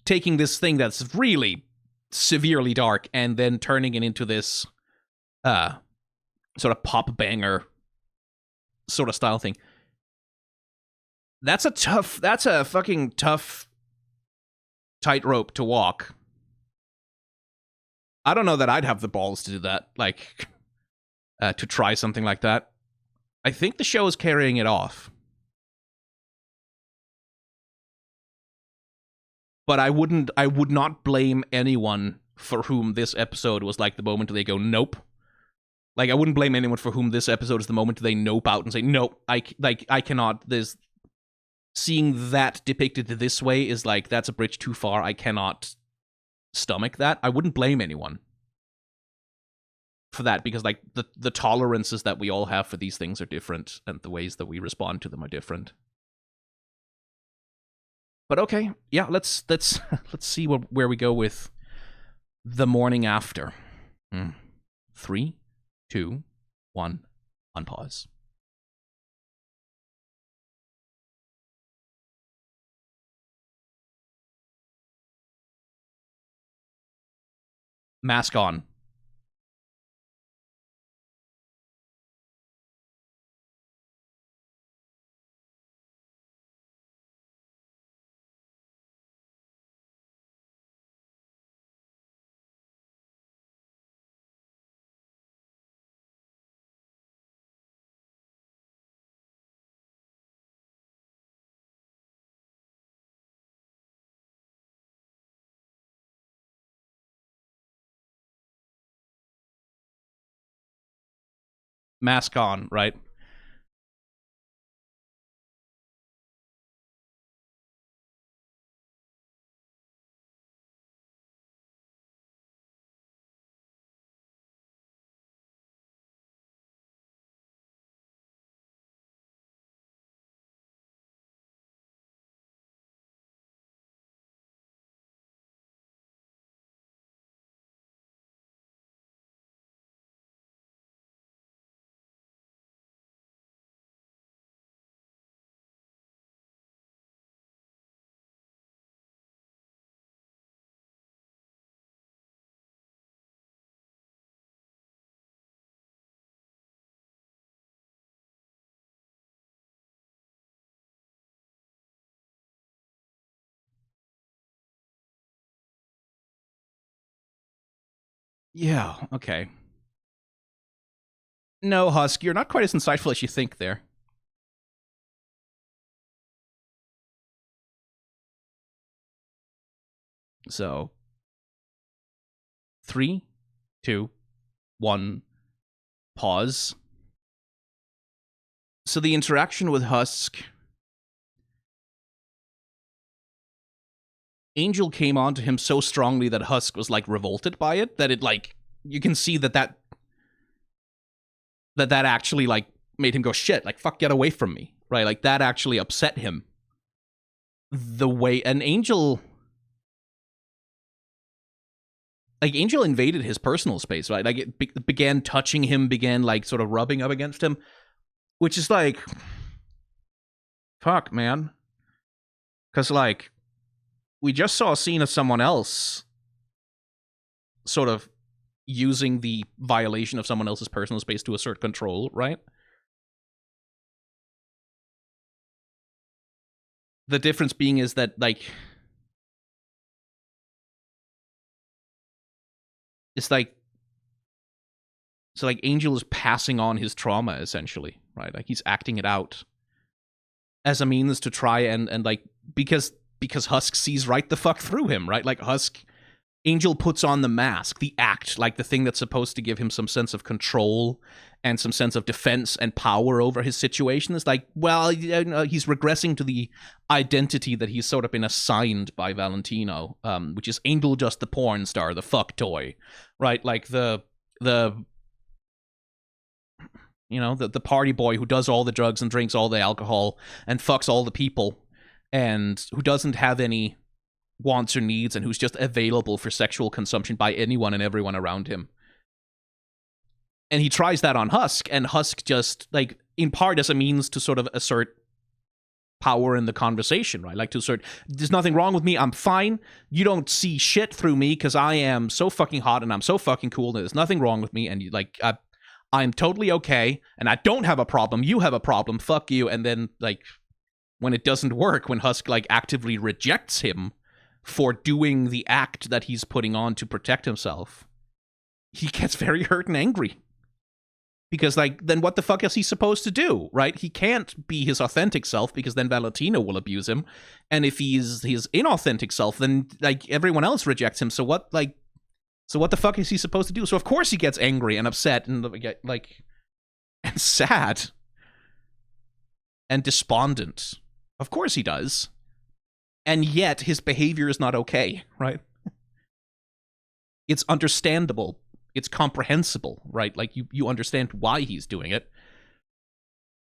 Taking this thing that's really severely dark and then turning it into this sort of pop banger sort of style thing. That's a fucking tough tightrope to walk. I don't know that I'd have the balls to do that, like, to try something like that. I think the show is carrying it off. But I would not blame anyone for whom this episode was like the moment they go, nope. Like, I wouldn't blame anyone for whom this episode is the moment they nope out and say, nope, I cannot, there's... Seeing that depicted this way is like, that's a bridge too far. I cannot stomach that. I wouldn't blame anyone for that, because like the tolerances that we all have for these things are different and the ways that we respond to them are different. But okay, yeah, let's see where we go with the morning after. 3, 2, 1, unpause. Mask on. Mask on, right? Yeah, okay. No, Husk, you're not quite as insightful as you think there. So, 3, 2, 1, pause. So the interaction with Husk, Angel came onto him so strongly that Husk was like revolted by it, that it like, you can see that actually like made him go, shit, like fuck, get away from me, right? Like that actually upset him. The way an Angel, like Angel invaded his personal space, right? Like it began touching him, began like sort of rubbing up against him, which is like, fuck, man. Because like, we just saw a scene of someone else sort of using the violation of someone else's personal space to assert control, right? The difference being is that, like, it's like, so like Angel is passing on his trauma, essentially, right? Like he's acting it out as a means to try and like, because Husk sees right the fuck through him, right? Like Angel puts on the mask, the act, like the thing that's supposed to give him some sense of control and some sense of defense and power over his situation. Is like, well, you know, he's regressing to the identity that he's sort of been assigned by Valentino, which is Angel just the porn star, the fuck toy, right? Like the you know, the party boy who does all the drugs and drinks all the alcohol and fucks all the people and who doesn't have any wants or needs and who's just available for sexual consumption by anyone and everyone around him. And he tries that on Husk, and Husk just, like, in part as a means to sort of assert power in the conversation, right? Like to assert, there's nothing wrong with me, I'm fine, you don't see shit through me because I am so fucking hot and I'm so fucking cool, and there's nothing wrong with me, and you, like, I'm totally okay, and I don't have a problem, you have a problem, fuck you. And then, like, when it doesn't work, when Husk, like, actively rejects him for doing the act that he's putting on to protect himself, he gets very hurt and angry. Because, like, then what the fuck is he supposed to do, right? He can't be his authentic self because then Valentino will abuse him. And if he's his inauthentic self, then, like, everyone else rejects him. So what the fuck is he supposed to do? So of course he gets angry and upset and, like, and sad and despondent. Of course he does. And yet his behavior is not okay, right? It's understandable. It's comprehensible, right? Like, you understand why he's doing it.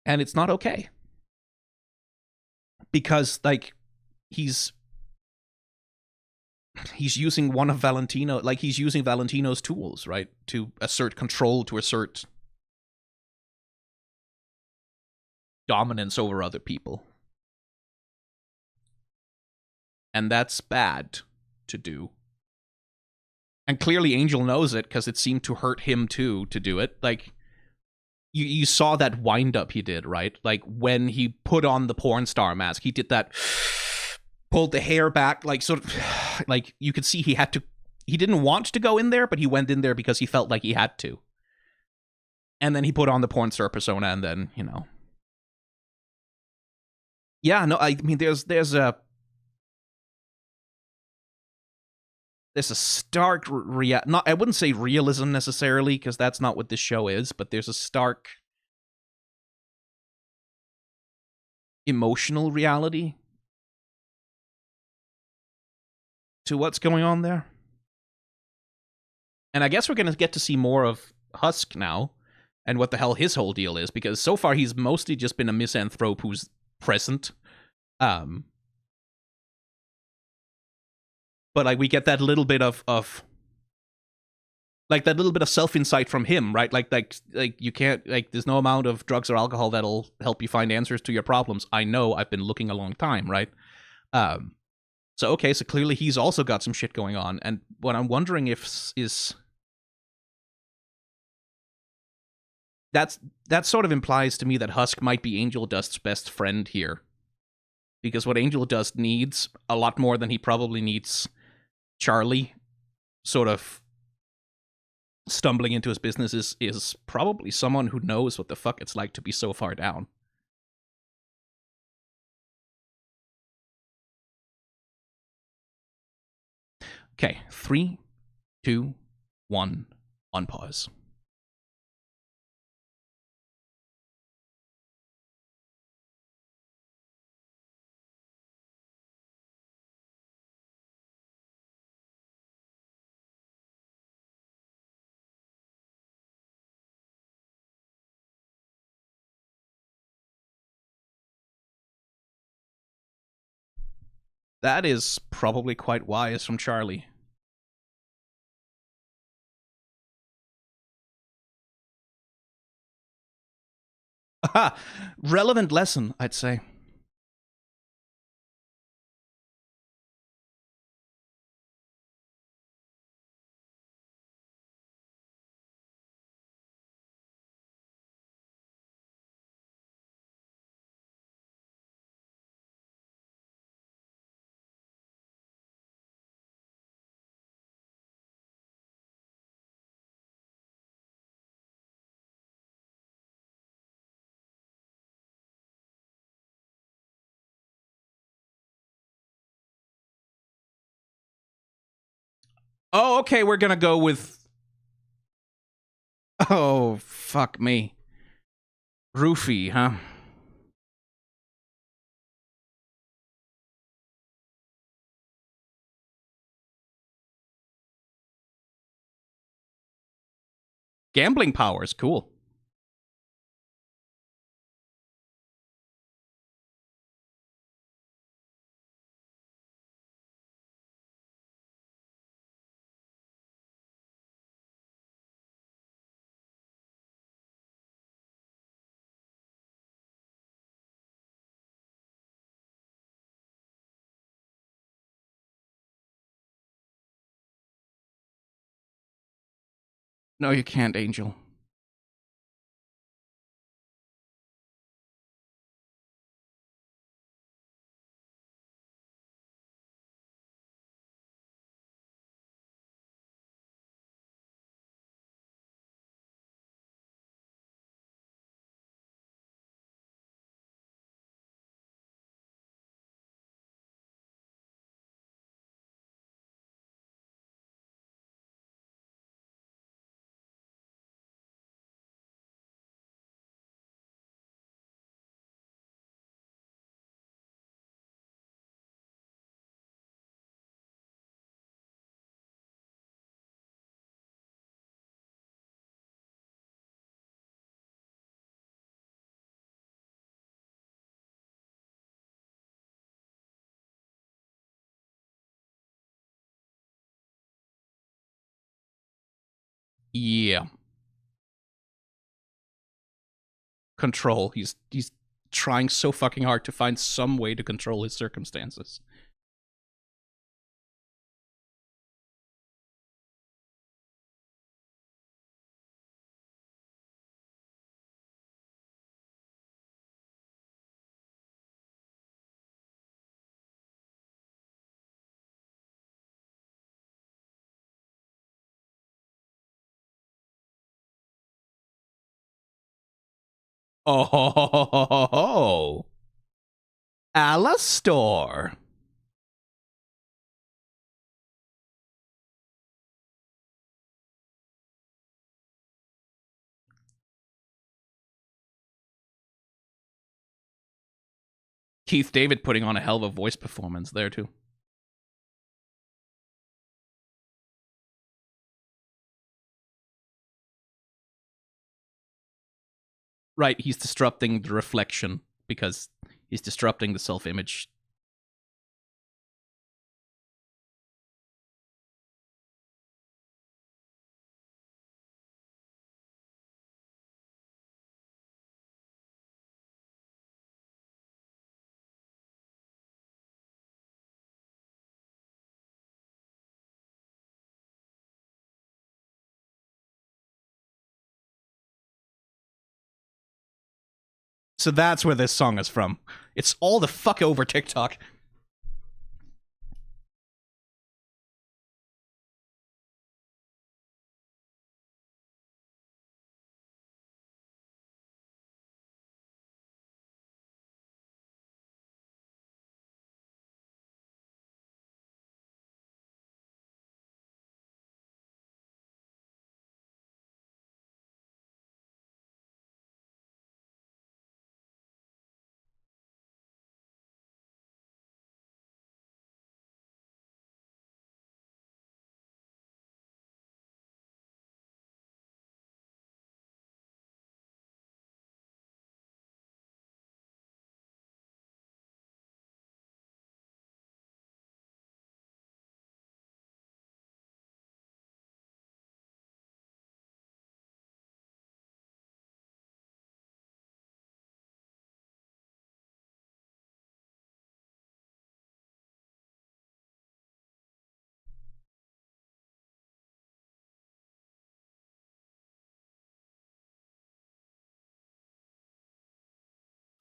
And it's not okay. Because, like, he's using one of Valentino, like, he's using Valentino's tools, right? To assert control, to assert dominance over other people. And that's bad to do. And clearly Angel knows it because it seemed to hurt him too to do it. Like, you saw that wind-up he did, right? Like, when he put on the porn star mask, he did that, pulled the hair back, like, sort of, like, you could see he didn't want to go in there, but he went in there because he felt like he had to. And then he put on the porn star persona, and then, you know. Yeah, no, I mean, there's a stark not, I wouldn't say realism necessarily, because that's not what this show is, but there's a stark emotional reality to what's going on there. And I guess we're going to get to see more of Husk now and what the hell his whole deal is, because so far he's mostly just been a misanthrope who's present. But, like, we get that little bit of like, that little bit of self-insight from him, right? Like you can't, like, there's no amount of drugs or alcohol that'll help you find answers to your problems. I know, I've been looking a long time, right? So, okay, so clearly he's also got some shit going on. And what I'm wondering is that sort of implies to me that Husk might be Angel Dust's best friend here. Because what Angel Dust needs, a lot more than he probably needs Charlie, sort of stumbling into his business is probably someone who knows what the fuck it's like to be so far down. Okay, 3, 2, 1, on pause. That is probably quite wise from Charlie. Aha! Relevant lesson, I'd say. Oh, okay, we're gonna go with... Oh, fuck me. Roofy, huh? Gambling powers, cool. No, you can't, Angel. Yeah. Control. He's trying so fucking hard to find some way to control his circumstances. Oh, Alastor. Keith David putting on a hell of a voice performance there, too. Right, he's disrupting the reflection because he's disrupting the self-image. So that's where this song is from. It's all the fuck over TikTok.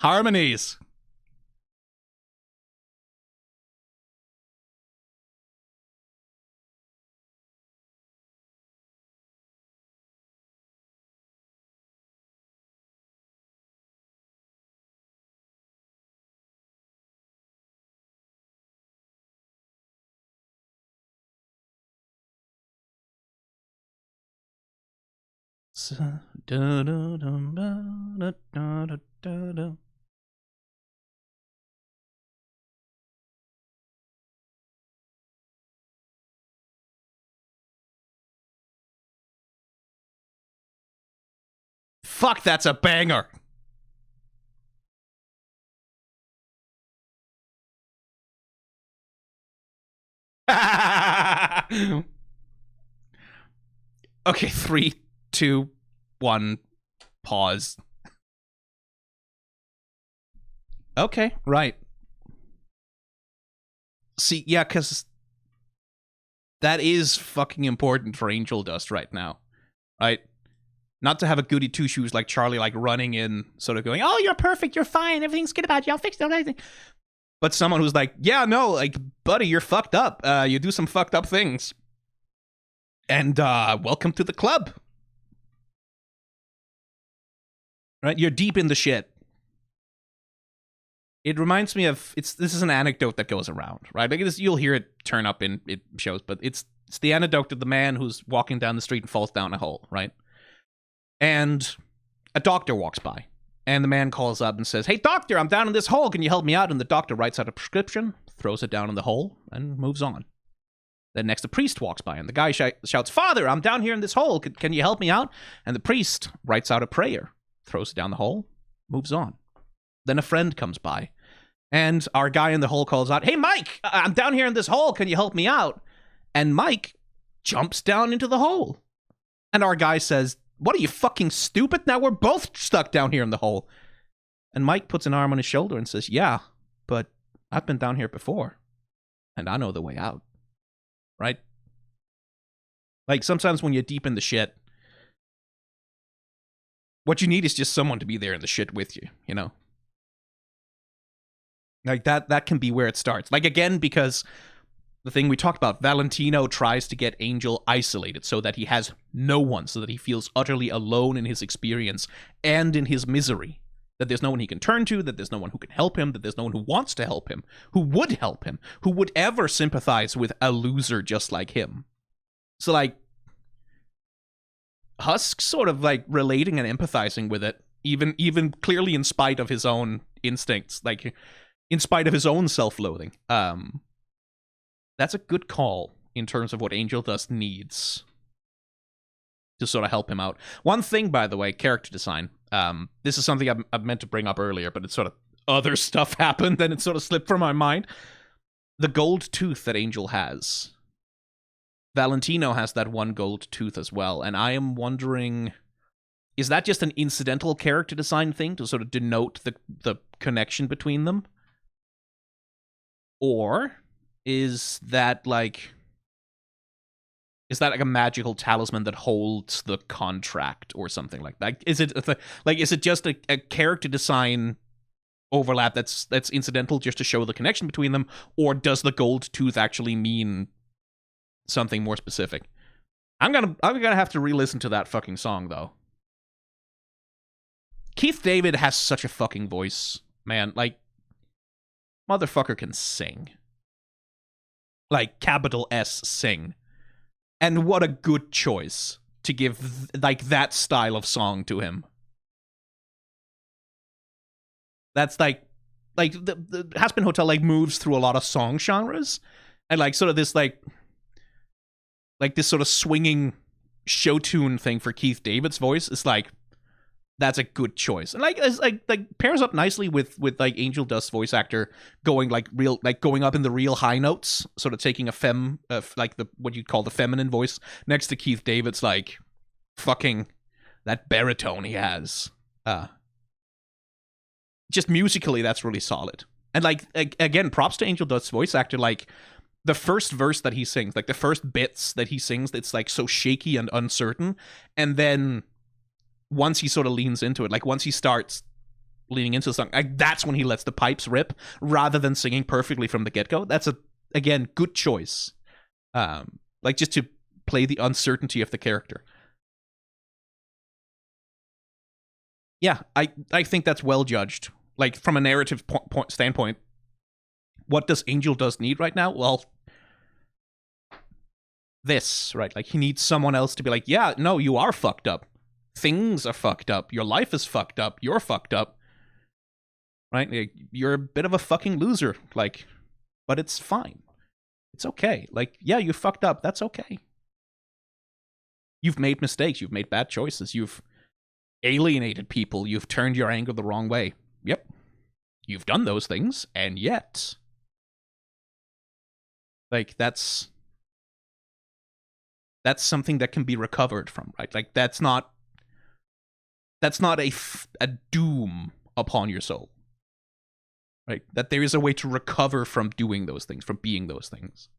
Harmonies. Fuck, that's a banger. Okay, 3, 2, 1, pause. Okay, right. See, yeah, because that is fucking important for Angel Dust right now, right? Not to have a goody two shoes like Charlie, like running in, sort of going, "Oh, you're perfect, you're fine, everything's good about you, I'll fix everything." But someone who's like, "Yeah, no, like, buddy, you're fucked up. You do some fucked up things, and welcome to the club." Right? You're deep in the shit. It reminds me of this is an anecdote that goes around, right? Like you'll hear it turn up in shows, but it's the anecdote of the man who's walking down the street and falls down a hole, right? And a doctor walks by, and the man calls up and says, "Hey, doctor, I'm down in this hole. Can you help me out?" And the doctor writes out a prescription, throws it down in the hole, and moves on. Then next, a priest walks by, and the guy shouts, "Father, I'm down here in this hole. Can you help me out?" And the priest writes out a prayer, throws it down the hole, moves on. Then a friend comes by, and our guy in the hole calls out, "Hey, Mike, I'm down here in this hole. Can you help me out?" And Mike jumps down into the hole. And our guy says, "What are you, fucking stupid? Now we're both stuck down here in the hole." And Mike puts an arm on his shoulder and says, "Yeah, but I've been down here before, and I know the way out." Right? Like, sometimes when you're deep in the shit, what you need is just someone to be there in the shit with you, you know? Like, that can be where it starts. Like, again, because the thing we talked about, Valentino tries to get Angel isolated so that he has no one, so that he feels utterly alone in his experience and in his misery. That there's no one he can turn to, that there's no one who can help him, that there's no one who wants to help him, who would help him, who would ever sympathize with a loser just like him. So, like, Husk sort of, like, relating and empathizing with it, even clearly in spite of his own instincts, like, in spite of his own self-loathing. That's a good call in terms of what Angel Dust needs to sort of help him out. One thing, by the way, character design. This is something I meant to bring up earlier, but it's sort of other stuff happened, and it sort of slipped from my mind. The gold tooth that Angel has. Valentino has that one gold tooth as well, and I am wondering, is that just an incidental character design thing to sort of denote the connection between them? Or is that like a magical talisman that holds the contract or something like that? Is it just a character design overlap that's incidental just to show the connection between them, or does the gold tooth actually mean something more specific? I'm gonna have to re-listen to that fucking song though. Keith David has such a fucking voice, man. Like, motherfucker can sing. Like, capital S, sing. And what a good choice to give, like, that style of song to him. That's, like the Hazbin Hotel, like, moves through a lot of song genres. And, like, sort of this, like this sort of swinging show tune thing for Keith David's voice is, like, that's a good choice, and like pairs up nicely with like Angel Dust's voice actor going going up in the real high notes, sort of taking a like what you'd call the feminine voice next to Keith David's like fucking that baritone he has. Just musically, that's really solid, and like again, props to Angel Dust's voice actor. Like the first verse that he sings, like the first bits that he sings, it's like so shaky and uncertain, and then once he sort of leans into it, like once he starts leaning into the song, like, that's when he lets the pipes rip rather than singing perfectly from the get-go. That's again, good choice. Like, just to play the uncertainty of the character. Yeah, I think that's well judged. Like, from a narrative standpoint, what does Angel Dust need right now? Well, this, right? Like, he needs someone else to be like, yeah, no, you are fucked up. Things are fucked up. Your life is fucked up. You're fucked up. Right? Like, you're a bit of a fucking loser. Like, but it's fine. It's okay. Like, yeah, you fucked up. That's okay. You've made mistakes. You've made bad choices. You've alienated people. You've turned your anger the wrong way. Yep. You've done those things, and yet, like, that's something that can be recovered from, right? Like, that's not a doom upon your soul, right? That there is a way to recover from doing those things, from being those things,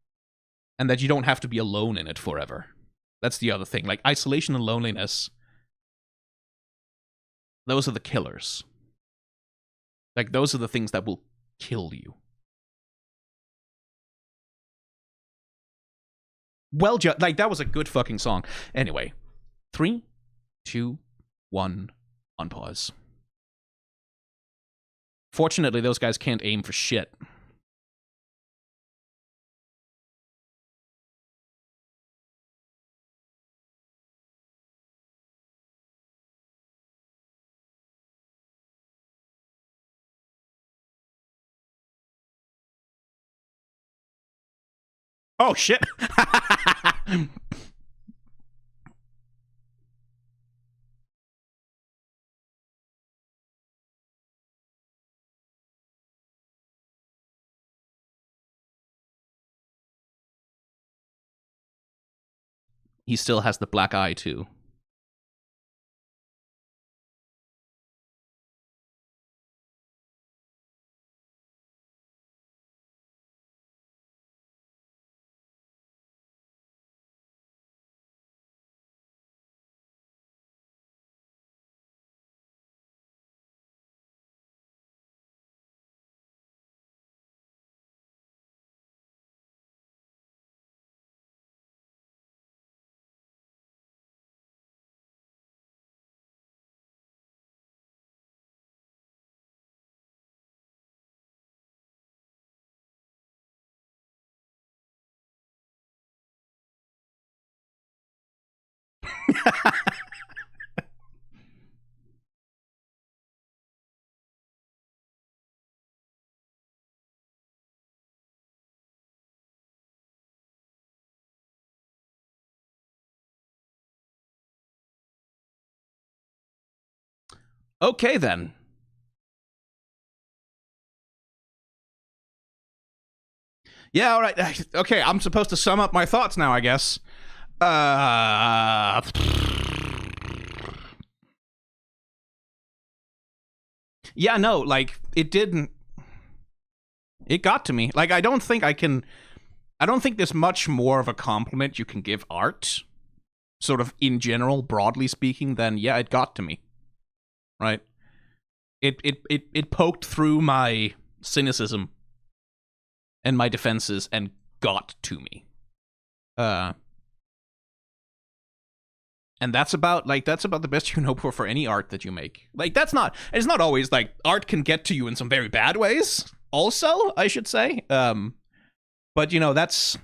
and that you don't have to be alone in it forever. That's the other thing. Like, isolation and loneliness, those are the killers. Like, those are the things that will kill you. Well, like, that was a good fucking song. Anyway, 3, 2, 1, unpause. Fortunately, those guys can't aim for shit. Oh, shit. He still has the black eye, too. Okay, then. Yeah, all right. Okay, I'm supposed to sum up my thoughts now, I guess. Yeah, no, like, it didn't. It got to me. Like, I don't think there's much more of a compliment you can give art, sort of in general, broadly speaking, than, yeah, it got to me. Right? It poked through my cynicism and my defenses and got to me. And that's about the best you can hope for any art that you make. Like, it's not always, like, art can get to you in some very bad ways also, I should say. But, you know, that's,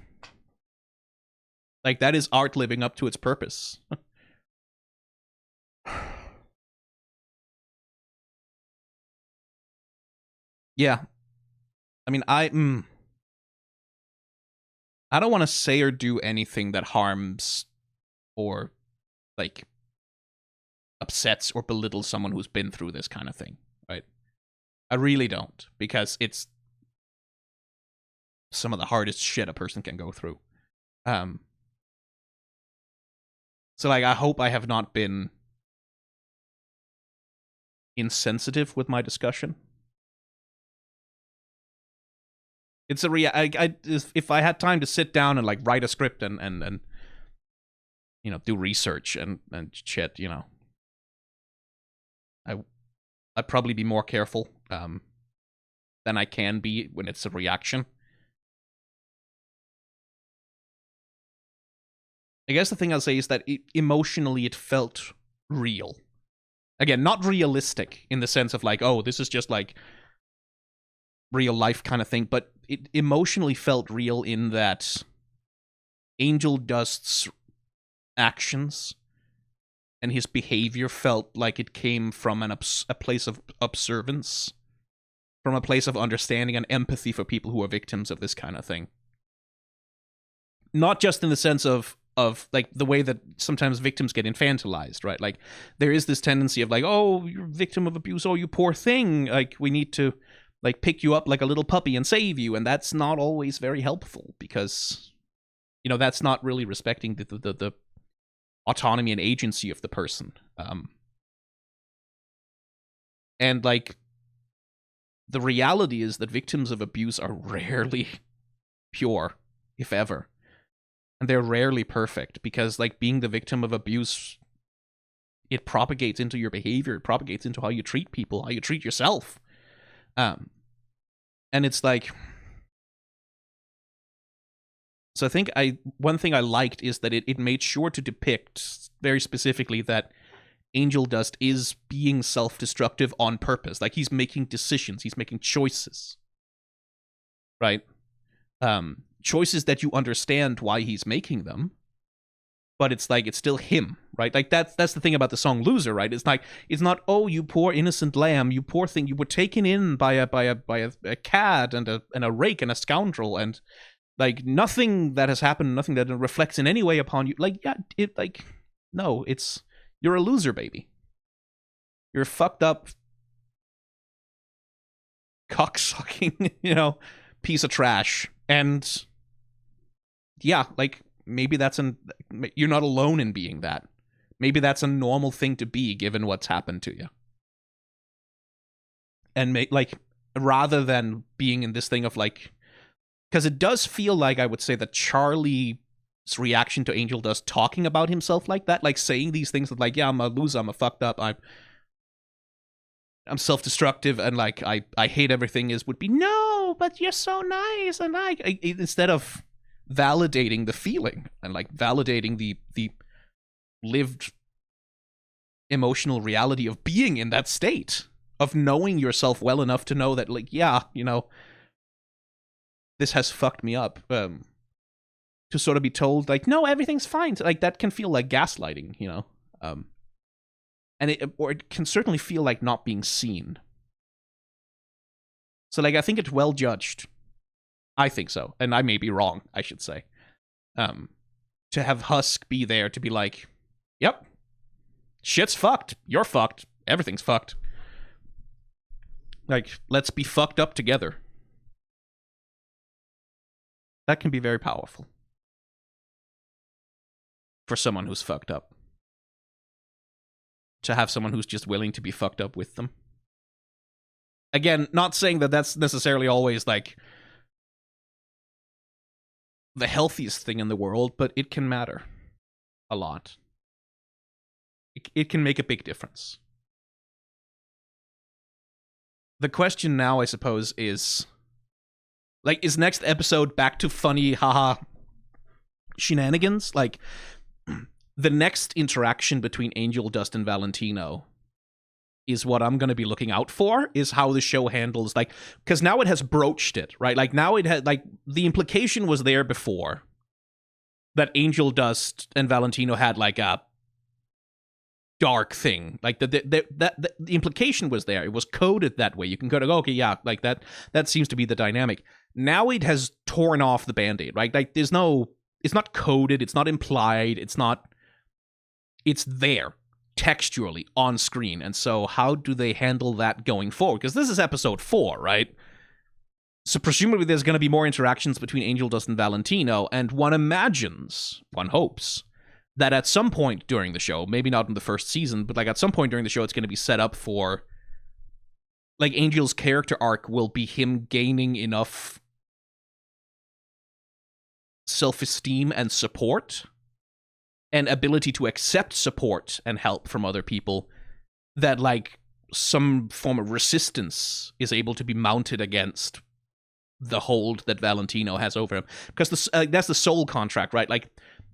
like, that is art living up to its purpose. Yeah. I mean, I don't want to say or do anything that harms or, like, upsets or belittles someone who's been through this kind of thing, right? I really don't, because it's some of the hardest shit a person can go through. So, like, I hope I have not been insensitive with my discussion. It's a if I had time to sit down and, like, write a script and you know, do research and shit, you know, I'd probably be more careful than I can be when it's a reaction. I guess the thing I'll say is that emotionally it felt real. Again, not realistic in the sense of like, oh, this is just like real life kind of thing, but it emotionally felt real in that Angel Dust's actions and his behavior felt like it came from a place of observance, from a place of understanding and empathy for people who are victims of this kind of thing. Not just in the sense of like the way that sometimes victims get infantilized, right? Like there is this tendency of like, oh, you're a victim of abuse, oh, you poor thing, like we need to like pick you up like a little puppy and save you, and that's not always very helpful because, you know, that's not really respecting the autonomy and agency of the person. And like the reality is that victims of abuse are rarely pure, if ever. And they're rarely perfect because like being the victim of abuse, it propagates into your behavior, it propagates into how you treat people, how you treat yourself. And it's like, so I think one thing I liked is that it made sure to depict very specifically that Angel Dust is being self-destructive on purpose. Like he's making decisions, he's making choices. Right? Choices that you understand why he's making them, but it's like it's still him, right? Like that's the thing about the song "Loser," right? It's like it's not, oh, you poor innocent lamb, you poor thing, you were taken in by a cad and a rake and a scoundrel, and like nothing that has happened, nothing that reflects in any way upon you. Like yeah, it like no, it's you're a loser, baby. You're a fucked up, cocksucking, you know, piece of trash, and yeah, like maybe you're not alone in being that. Maybe that's a normal thing to be given what's happened to you. And like rather than being in this thing of like, because it does feel like I would say that Charlie's reaction to Angel Dust talking about himself like that, like saying these things of like, yeah, I'm a loser, I'm a fucked up, I'm self-destructive, and like I hate everything, would be no, but you're so nice, and like instead of validating the feeling and like validating the lived emotional reality of being in that state, of knowing yourself well enough to know that like, yeah, you know, this has fucked me up, to sort of be told like, no, everything's fine, like that can feel like gaslighting, you know, and it can certainly feel like not being seen. So like I think it's well judged. I think so, and I may be wrong, I should say. To have Husk be there to be like, yep, shit's fucked, you're fucked, everything's fucked. Like, let's be fucked up together. That can be very powerful. For someone who's fucked up. To have someone who's just willing to be fucked up with them. Again, not saying that that's necessarily always like the healthiest thing in the world, but it can matter a lot. It can make a big difference. The question now, I suppose, is like, is next episode back to funny haha shenanigans? Like, the next interaction between Angel Dust and Valentino is what I'm going to be looking out for, is how the show handles, like, because now it has broached it, right? Like, now it had, like, the implication was there before that Angel Dust and Valentino had, like, a dark thing. Like, the implication was there. It was coded that way. You can go to, okay, yeah, like, that seems to be the dynamic. Now it has torn off the Band-Aid, right? Like, it's not coded, it's not implied, it's there. Textually on screen. And so how do they handle that going forward? Because this is episode 4, right? So presumably there's going to be more interactions between Angel Dust and Valentino, and one hopes, that at some point during the show, maybe not in the first season, but like at some point during the show, it's going to be set up for, like, Angel's character arc will be him gaining enough self-esteem and support and ability to accept support and help from other people that, like, some form of resistance is able to be mounted against the hold that Valentino has over him. Because that's the soul contract, right? Like,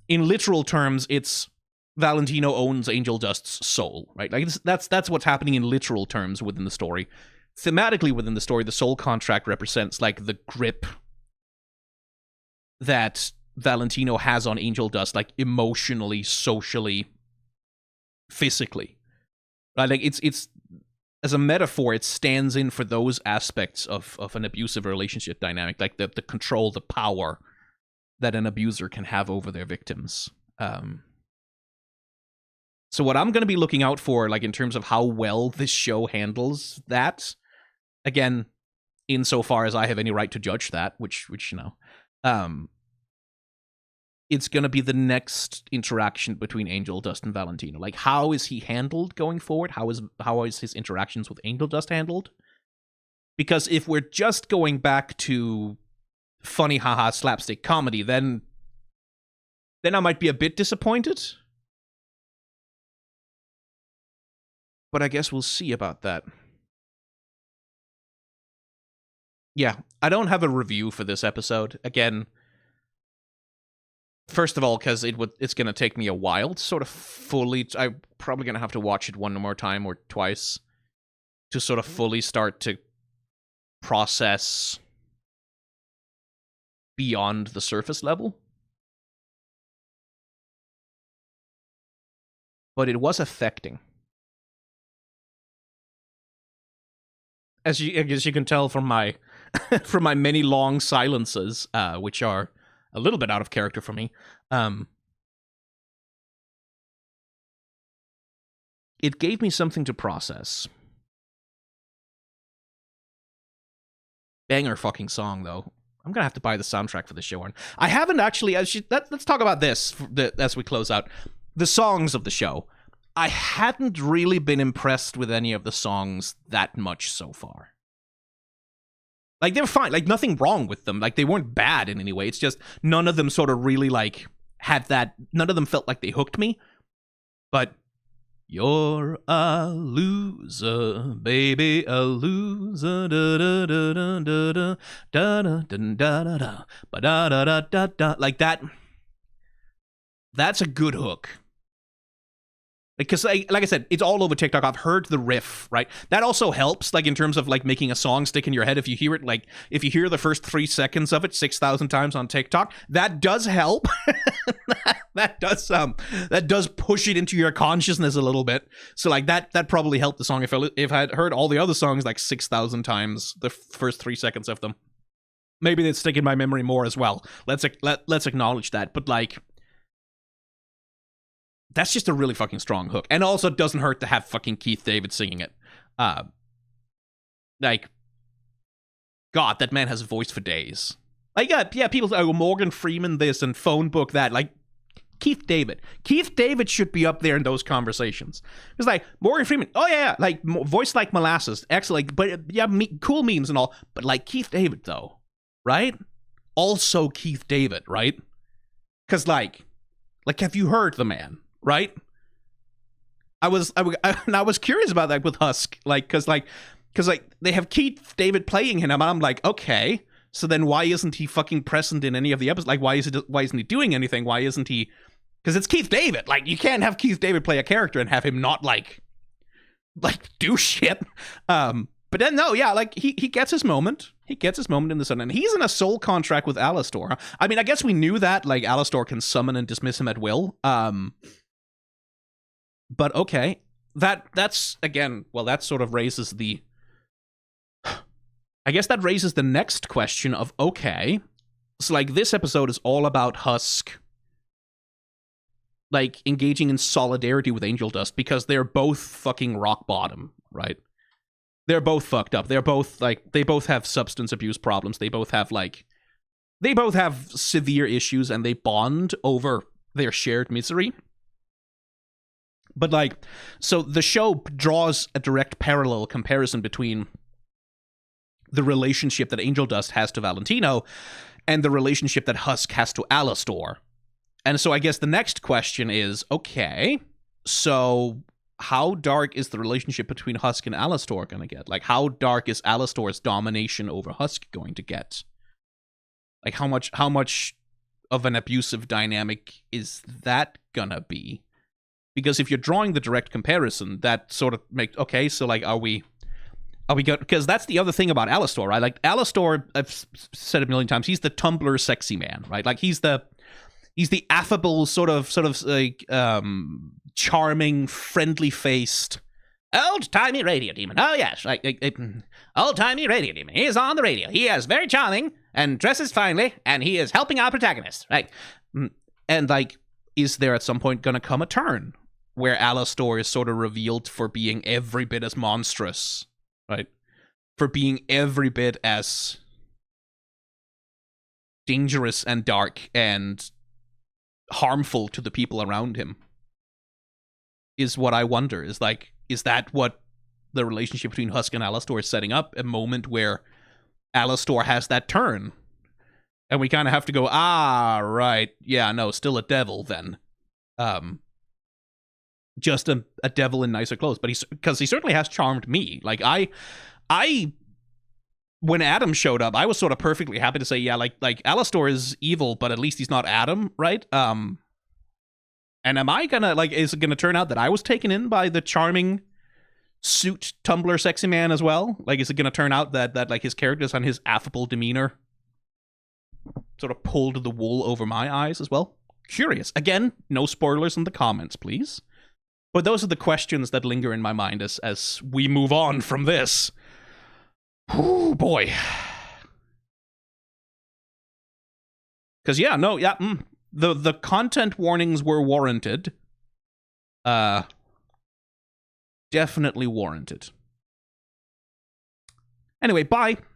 in literal terms, it's Valentino owns Angel Dust's soul, right? Like, that's what's happening in literal terms within the story. Thematically within the story, the soul contract represents, like, the grip that Valentino has on Angel Dust, like, emotionally, socially, physically. Right? Like, it's as a metaphor, it stands in for those aspects of an abusive relationship dynamic, like the control, the power that an abuser can have over their victims. So what I'm going to be looking out for, like, in terms of how well this show handles that, again, insofar as I have any right to judge that, which you know, it's going to be the next interaction between Angel Dust and Valentino. Like, how is he handled going forward? How is his interactions with Angel Dust handled? Because if we're just going back to funny haha slapstick comedy, then I might be a bit disappointed. But I guess we'll see about that. Yeah, I don't have a review for this episode. Again, first of all, because it's going to take me a while to sort of fully... I'm probably going to have to watch it one more time or twice to sort of fully start to process beyond the surface level. But it was affecting. As you can tell from my from my many long silences, which are a little bit out of character for me, it gave me something to process. Banger fucking song, though. I'm gonna have to buy the soundtrack for the show. I haven't actually... Let's talk about this as we close out. The songs of the show. I hadn't really been impressed with any of the songs that much so far. Like, they were fine. Like, nothing wrong with them. Like, they weren't bad in any way. It's just none of them sort of really, like, had that... None of them felt like they hooked me. But... You're a loser, baby, a loser, da-da-da-da-da-da, da-da-da-da-da-da, ba-da-da-da-da-da. Like, that's a good hook. Because, like I said, it's all over TikTok. I've heard the riff, right? That also helps, like, in terms of, like, making a song stick in your head. If you hear it, like, if you hear the first 3 seconds of it 6,000 times on TikTok, that does help. that does push it into your consciousness a little bit. So, like, that probably helped the song. If I had heard all the other songs, like, 6,000 times, the first 3 seconds of them, maybe they'd stick in my memory more as well. Let's acknowledge that. But, like... That's just a really fucking strong hook. And also it doesn't hurt to have fucking Keith David singing it. Like, God, that man has a voice for days. Like, yeah, people say, oh, Morgan Freeman this and phone book that. Like, Keith David. Keith David should be up there in those conversations. It's like, Morgan Freeman, oh yeah, like, voice like molasses. Excellent, but yeah, cool memes and all. But, like, Keith David, though, right? Also Keith David, right? Because, like, have you heard the man? Right? I was curious about that with Husk, like, because they have Keith David playing him, and I'm like, okay, so then why isn't he fucking present in any of the episodes? Like, why isn't he doing anything? Why isn't he? Because it's Keith David. Like, you can't have Keith David play a character and have him not like do shit. But then no, yeah, like he gets his moment. He gets his moment in the sun, and he's in a soul contract with Alastor. I mean, I guess we knew that, like, Alastor can summon and dismiss him at will. But okay, that's again, well, that sort of raises the... I guess that raises the next question of, okay, so, like, this episode is all about Husk, like, engaging in solidarity with Angel Dust because they're both fucking rock bottom, right? They're both fucked up. They're both, like, they both have substance abuse problems. They both have severe issues, and they bond over their shared misery. But, like, so the show draws a direct parallel comparison between the relationship that Angel Dust has to Valentino and the relationship that Husk has to Alastor. And so I guess the next question is, okay, so how dark is the relationship between Husk and Alastor going to get? Like, how dark is Alastor's domination over Husk going to get? Like, how much of an abusive dynamic is that gonna be? Because if you're drawing the direct comparison, that sort of makes, okay, so like, are we good? Because that's the other thing about Alastor, right? Like, Alastor, I've said it a million times, he's the Tumblr sexy man, right? Like, he's the affable, sort of like, charming, friendly-faced, old-timey radio demon. Oh, yes, like old-timey radio demon. He is on the radio. He is very charming and dresses finely, and he is helping our protagonist, right? And, like, is there at some point going to come a turn where Alastor is sort of revealed for being every bit as monstrous, right? For being every bit as dangerous and dark and harmful to the people around him? Is what I wonder. Is that what the relationship between Husk and Alastor is setting up? A moment where Alastor has that turn, and we kind of have to go, right, yeah, no, still a devil then. Just a devil in nicer clothes, but because he certainly has charmed me. Like, I when Adam showed up, I was sort of perfectly happy to say, yeah, like Alastor is evil, but at least he's not Adam, right? And am I gonna, like, is it gonna turn out that I was taken in by the charming suit Tumblr sexy man as well? Like, is it gonna turn out that like his characters and his affable demeanor sort of pulled the wool over my eyes as well? Curious. Again, no spoilers in the comments, please. But those are the questions that linger in my mind as we move on from this. Oh boy. Because the content warnings were warranted. Definitely warranted. Anyway, bye.